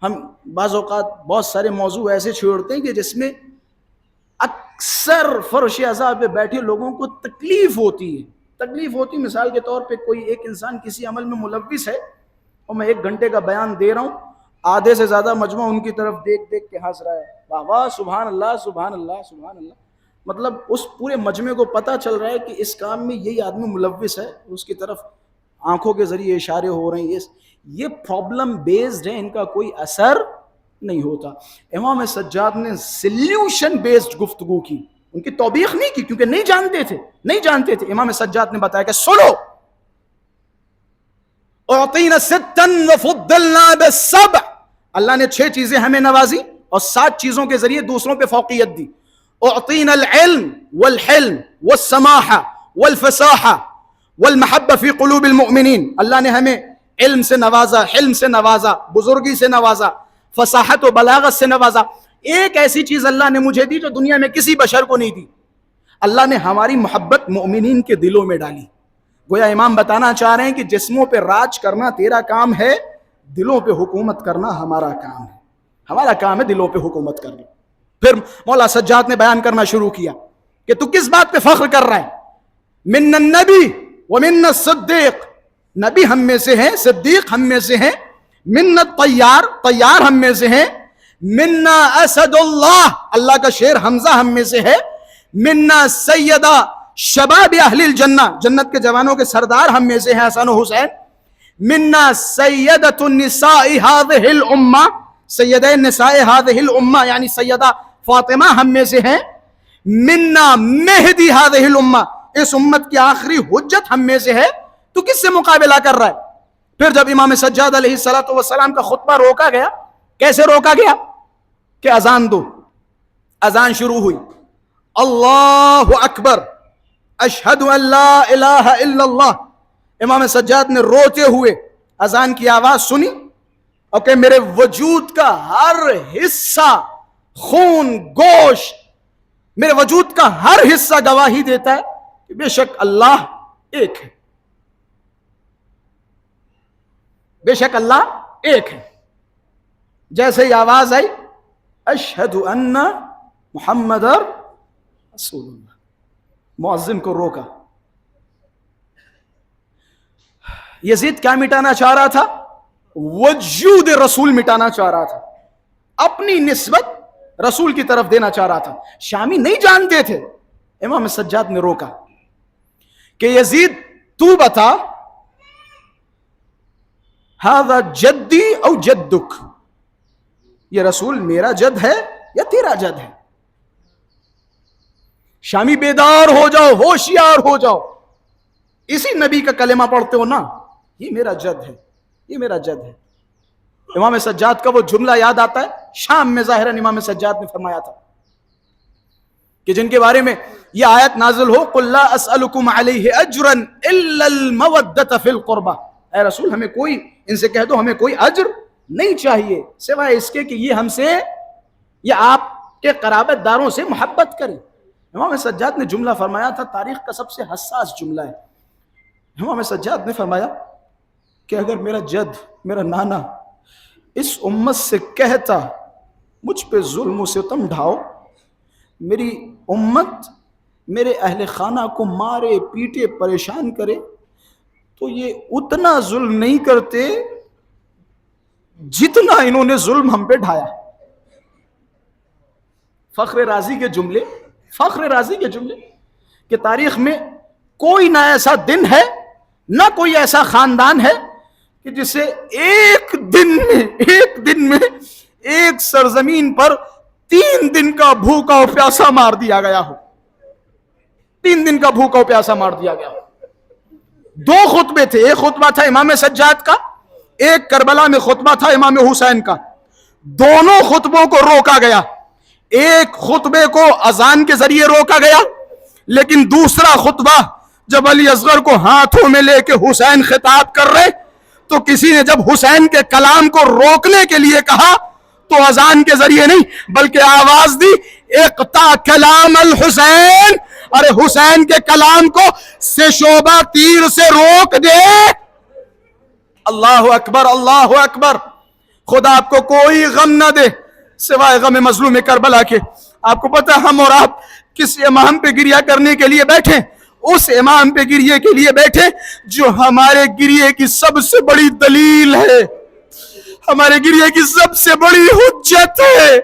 ہم بعض اوقات بہت سارے موضوع ایسے چھوڑتے ہیں کہ جس میں اکثر فرش عزا پہ بیٹھے لوگوں کو تکلیف ہوتی. مثال کے طور پہ کوئی ایک انسان کسی عمل میں ملوث ہے, اور میں 1 گھنٹے کا بیان دے رہا ہوں, آدھے سے زیادہ مجمع ان کی طرف دیکھ کے ہنس رہا ہے, واہ واہ سبحان اللہ سبحان اللہ سبحان اللہ. مطلب اس پورے مجمع کو پتہ چل رہا ہے کہ اس کام میں یہی آدمی ملوث ہے, اس کی طرف آنکھوں کے ذریعے اشارے ہو رہے ہیں. یہ پرابلم بیسڈ ہے, ان کا کوئی اثر نہیں ہوتا. امام سجاد نے سلیوشن بیسڈ گفتگو کی, ان کی توبیخ نہیں کی کیونکہ نہیں جانتے تھے. امام سجاد نے بتایا کہ سنو, اعطینا ستا وفضلنا بالسبع, اللہ نے 6 چیزیں ہمیں نوازی اور 7 چیزوں کے ذریعے دوسروں پہ فوقیت دی. اعطینا العلم والحلم والسماحہ والفصاحہ والمحبہ فی قلوب المؤمنین, اللہ نے ہمیں علم سے نوازا, حلم سے نوازا, بزرگی سے نوازا, فصاحت و بلاغت سے نوازا. ایک ایسی چیز اللہ نے مجھے دی جو دنیا میں کسی بشر کو نہیں دی, اللہ نے ہماری محبت مومنین کے دلوں میں ڈالی. گویا امام بتانا چاہ رہے ہیں کہ جسموں پہ راج کرنا تیرا کام ہے, دلوں پہ حکومت کرنا ہمارا کام ہے. ہمارا کام ہے دلوں پہ حکومت کرنا. پھر مولا سجاد نے بیان کرنا شروع کیا کہ تو کس بات پہ فخر کر رہا ہے. من النبی ومن الصدیق, نبی ہم میں سے ہیں, صدیق ہم میں سے ہیں. من الطیار, طیار ہم میں سے ہیں. منا اسد اللہ، اللہ کا شیر حمزہ ہم میں سے ہے، منا سیدہ شباب اہل الجنہ، جنت کے جوانوں کے سردار ہم میں سے ہیں حسن و حسین، منا سیدۃ النساء هذه الامہ، سیدہ نساء هذه الامہ یعنی سیدہ فاطمہ ہم میں سے ہیں، منا مہدی هذه الامہ، اس امت کی آخری حجت ہم میں سے ہے، تو کس سے مقابلہ کر رہا ہے؟ پھر جب امام سجاد علیہ السلام کا خطبہ روکا گیا، کیسے روکا گیا؟ کہ اذان دو، اذان شروع ہوئی، اللہ اکبر اشہد ان لا الہ الا اللہ، امام سجاد نے روتے ہوئے اذان کی آواز سنی اور کہ میرے وجود کا ہر حصہ، خون گوشت، میرے وجود کا ہر حصہ گواہی دیتا ہے کہ بے شک اللہ ایک ہے، بے شک اللہ ایک ہے۔ جیسے ہی آواز آئی اشہد ان محمد رسول اللہ، مؤذن کو روکا۔ یزید کیا مٹانا چاہ رہا تھا؟ وجود رسول مٹانا چاہ رہا تھا، اپنی نسبت رسول کی طرف دینا چاہ رہا تھا۔ شامی نہیں جانتے تھے، امام سجاد نے روکا کہ یزید تو بتا ھذا جدی او جدک، یہ رسول میرا جد ہے یا تیرا جد ہے؟ شامی بیدار ہو جاؤ، ہوشیار ہو جاؤ، اسی نبی کا کلمہ پڑھتے ہو نا، یہ میرا جد ہے، یہ میرا جد ہے۔ امام سجاد کا وہ جملہ یاد آتا ہے، شام میں ظاہراً امام سجاد نے فرمایا تھا کہ جن کے بارے میں یہ آیت نازل ہو قُلْ لَا أَسْأَلُكُمْ عَلَيْهِ أَجْرًا إِلَّا الْمَوَدَّةَ فِي الْقُرْبَةِ، اے رسول ہمیں کوئی، ان سے کہہ دو ہمیں کوئی اجر نہیں چاہیے سوائے اس کے کہ یہ ہم سے، یہ آپ کے قرابت داروں سے محبت کریں۔ امام سجاد نے جملہ فرمایا تھا، تاریخ کا سب سے حساس جملہ ہے۔ امام سجاد نے فرمایا کہ اگر میرا جد، میرا نانا اس امت سے کہتا مجھ پہ ظلم و ستم ڈھاؤ، میری امت میرے اہل خانہ کو مارے پیٹے پریشان کرے، تو یہ اتنا ظلم نہیں کرتے جتنا انہوں نے ظلم ہم پہ ڈھایا۔ فخر رازی کے جملے، فخر رازی کے جملے کہ تاریخ میں کوئی نہ ایسا دن ہے، نہ کوئی ایسا خاندان ہے کہ جسے ایک دن میں ایک سرزمین پر 3 دن کا بھوکا و پیاسا مار دیا گیا ہو، 3 دن کا بھوکا و پیاسا مار دیا گیا ہو۔ 2 خطبے تھے، ایک خطبہ تھا امام سجاد کا، ایک کربلا میں خطبہ تھا امام حسین کا، دونوں خطبوں کو روکا گیا۔ ایک خطبے کو اذان کے ذریعے روکا گیا، لیکن دوسرا خطبہ جب علی اصغر کو ہاتھوں میں لے کے حسین خطاب کر رہے، تو کسی نے جب حسین کے کلام کو روکنے کے لیے کہا تو اذان کے ذریعے نہیں بلکہ آواز دی اقطع کلام الحسین، ارے حسین کے کلام کو سے شعبہ تیر سے روک دے۔ اللہ اکبر، اللہ اکبر۔ خدا آپ کو کوئی غم نہ دے سوائے غم مظلوم کربلا کے۔ آپ کو پتہ ہم اور آپ کس امام پہ گریہ کرنے کے لیے بیٹھے؟ اس امام پہ گریہ کے لیے بیٹھے جو ہمارے گریہ کی سب سے بڑی دلیل ہے، ہمارے گریہ کی سب سے بڑی حجت ہے۔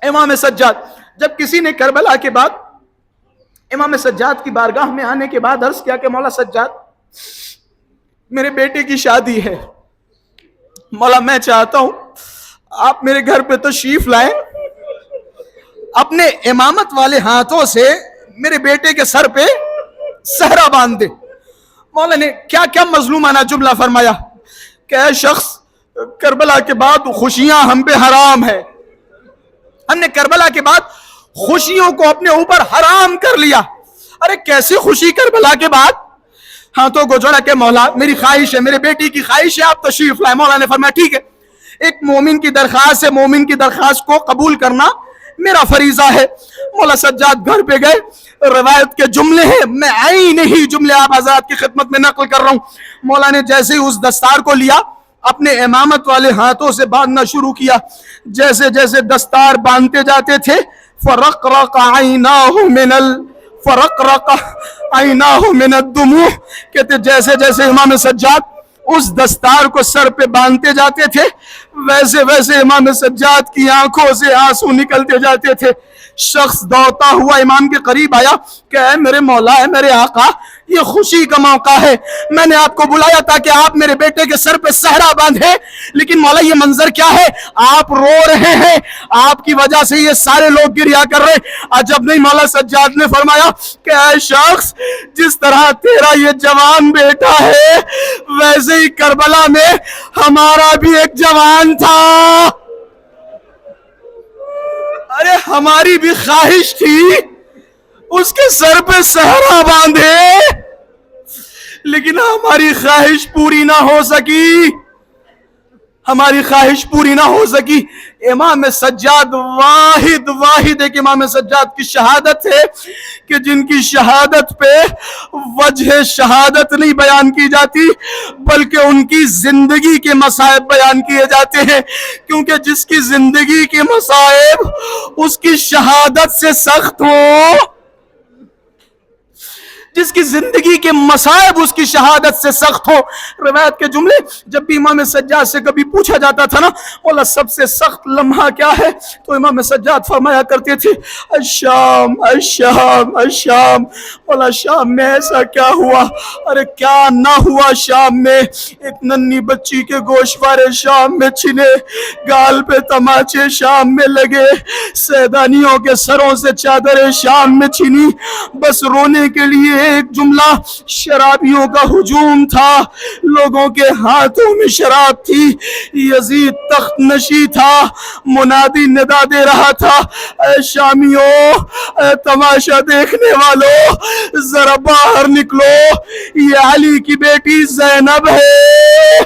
امام سجاد، جب کسی نے کربلا کے بعد امام سجاد کی بارگاہ میں آنے کے بعد عرض کیا کہ مولا سجاد میرے بیٹے کی شادی ہے، مولا میں چاہتا ہوں آپ میرے گھر پہ تشریف لائیں، اپنے امامت والے ہاتھوں سے میرے بیٹے کے سر پہ صحرا باندھ دے۔ مولا نے کیا کیا مظلومانہ جملہ فرمایا کہ اے شخص، کربلا کے بعد خوشیاں ہم پہ حرام ہے، ہم نے کربلا کے بعد خوشیوں کو اپنے اوپر حرام کر لیا۔ ارے کیسے خوشی کربلا کے بعد؟ ہاتھوں کو جوڑا کہ مولا میری خواہش ہے، میرے بیٹی کی خواہش ہے آپ تشریف لائیں۔ مولا نے فرمایا ٹھیک ہے، ایک مومن کی درخواست ہے، مومن کی درخواست کو قبول کرنا میرا فریضہ ہے۔ مولا سجاد گھر پہ گئے، روایت کے جملے ہیں، میں عین ہی جملے آپ حضرات کی خدمت میں نقل کر رہا ہوں۔ مولا نے جیسے ہی اس دستار کو لیا، اپنے امامت والے ہاتھوں سے باندھنا شروع کیا۔ جیسے جیسے دستار باندھتے جاتے تھے، فرقرق عیناہ من الدموع، کہتے جیسے جیسے امام سجاد اس دستار کو سر پہ باندھتے جاتے تھے، ویسے ویسے امام سجاد کی آنکھوں سے آنسو نکلتے جاتے تھے۔ شخص دوڑتا ہوا امام کے قریب آیا کہ اے میرے مولا، اے میرے آقا، یہ خوشی کا موقع ہے، میں نے آپ کو بلایا تھا کہ آپ میرے بیٹے کے سر پہ صحرا باندھے، لیکن مولا یہ منظر کیا ہے؟ آپ رو رہے ہیں، آپ کی وجہ سے یہ سارے لوگ گریا کر رہے۔ عجب نہیں، مولا سجاد نے فرمایا کہ اے شخص، جس طرح تیرا یہ جوان بیٹا ہے، ویسے ہی کربلا میں ہمارا بھی ایک جوان تھا، ارے ہماری بھی خواہش تھی اس کے سر پہ صحرا باندھے، لیکن ہماری خواہش پوری نہ ہو سکی، ہماری خواہش پوری نہ ہو سکی۔ امام سجاد واحد ایک امام سجاد کی شہادت ہے کہ جن کی شہادت پہ وجہ شہادت نہیں بیان کی جاتی، بلکہ ان کی زندگی کے مصائب بیان کیے جاتے ہیں، کیونکہ جس کی زندگی کے مصائب اس کی شہادت سے سخت ہو، جس کی زندگی کے مصائب اس کی شہادت سے سخت ہو۔ روایت کے جملے جب بھی امام سجاد سے کبھی پوچھا جاتا تھا نا، مولا سب سے سخت لمحہ کیا ہے، تو امام سجاد فرمایا کرتے تھے الشام الشام الشام، مولا شام میں ایسا کیا ہوا؟ ارے کیا نہ ہوا شام میں؟ ایک ننھی بچی کے گوشوارے شام میں چھنے، گال پہ تماچے شام میں لگے، سیدانیوں کے سروں سے چادریں شام میں چھنی، بس رونے کے لیے ایک جملہ، شرابیوں کا ہجوم تھا، لوگوں کے ہاتھوں میں شراب تھی، یزید تخت نشی تھا، منادی ندا دے رہا تھا اے شامیوں، اے تماشا دیکھنے والوں، ذرا باہر نکلو، یہ علی کی بیٹی زینب ہے،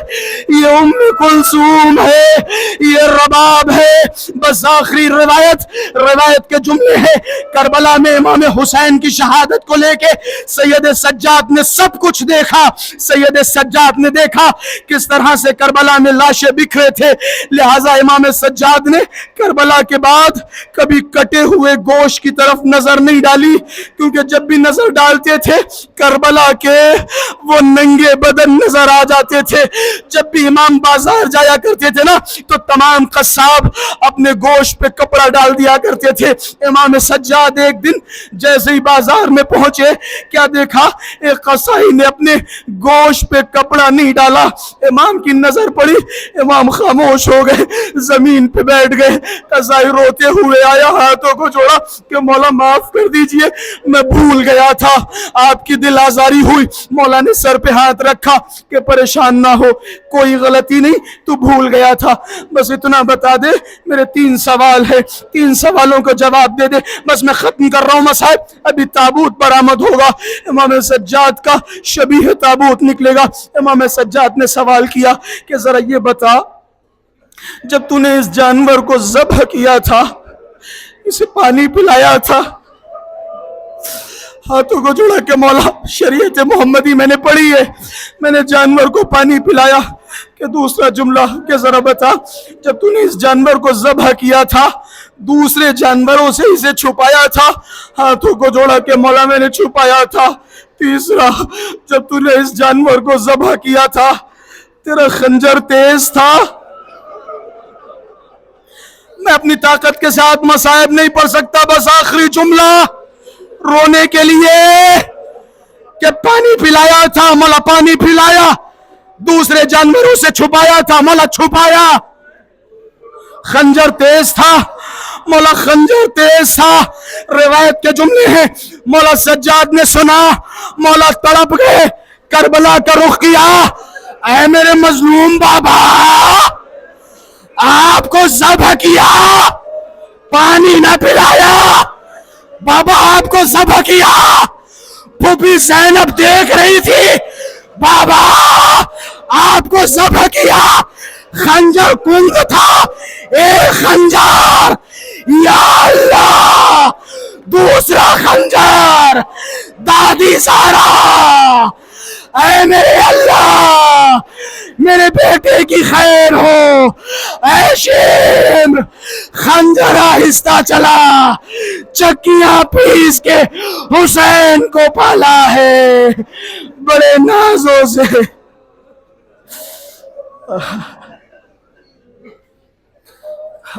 یہ ام کلثوم ہے، یہ رباب ہے۔ بس آخری روایت کے جملے ہیں، کربلا میں امام حسین کی شہادت کو لے کے سید سجاد نے سب کچھ دیکھا، سید سجاد نے دیکھا کس طرح سے کربلا میں لاشیں بکھرے تھے، لہٰذا امام سجاد نے کربلا کے بعد کبھی کٹے ہوئے گوشت کی طرف نظر نہیں ڈالی، کیونکہ جب بھی نظر ڈالتے تھے کربلا کے وہ ننگے بدن نظر آ جاتے تھے۔ جب بھی امام بازار جایا کرتے تھے نا تو تمام قصاب اپنے گوشت پہ کپڑا ڈال دیا کرتے تھے۔ امام سجاد ایک دن جیسے ہی بازار میں پہنچے، کیا دیکھا؟ ایک قصائی نے اپنے گوشت پہ کپڑا نہیں ڈالا، امام کی نظر پڑی، امام خاموش ہو گئے، زمین پہ بیٹھ گئے۔ قصائی روتے ہوئے آیا، ہاتھوں کو جوڑا کہ مولا معاف کر دیجئے، میں بھول گیا تھا، آپ کی دل آزاری ہوئی۔ مولا نے سر پہ ہاتھ رکھا کہ پریشان نہ ہو، کوئی غلطی نہیں، تو بھول گیا تھا، بس اتنا بتا دے، میرے 3 سوال ہے، 3 سوالوں کا جواب دے دے، بس میں ختم کر رہا ہوں مسائل، ابھی تابوت برآمد ہوگا، امام سجاد کا شبیہ تابوت نکلے گا۔ امام سجاد نے سوال کیا کہ ذرا یہ بتا، جب تو نے اس جانور کو ذبح کیا تھا، اسے پانی پلایا تھا، ہاتھوں کو جوڑا کہ مولا شریعت محمدی میں نے پڑھی ہے، میں نے جانور کو پانی پلایا، کہ دوسرا جملہ کہ ذرا بتا، جب تو نے اس جانور کو ذبح کیا تھا، دوسرے جانوروں سے اسے چھپایا تھا، ہاتھوں کو جوڑا کہ مولا میں نے چھپایا تھا۔ تیسرا، جب تو نے اس جانور کو ذبح کیا تھا، تیرا خنجر تیز تھا؟ میں اپنی طاقت کے ساتھ مصائب نہیں پڑھ سکتا، بس آخری جملہ رونے کے لیے کہ پانی پلایا تھا، مولا پانی پلایا، دوسرے جانوروں سے چھپایا تھا، مولا چھپایا، خنجر تیز تھا، مولا خنجر تیز تھا۔ روایت کے جملے ہیں، مولا سجاد نے سنا، مولا تڑپ گئے، کربلا کا رخ کیا، اے میرے مظلوم بابا، آپ کو ذبح کیا، پانی نہ پلایا، بابا آپ کو ذبح کیا، پھوپھی زینب دیکھ رہی تھی، بابا آپ کو ذبح کیا، خنجر کند تھا، ایک خنجر، یا اللہ، دوسرا خنجر، دادی سارا، اے میرے اللہ، میرے بیٹے کی خیر ہو، اے شیر، خنجر آہستہ چلا، چکیاں پیس کے حسین کو پالا ہے، بڑے نازوں سے آہ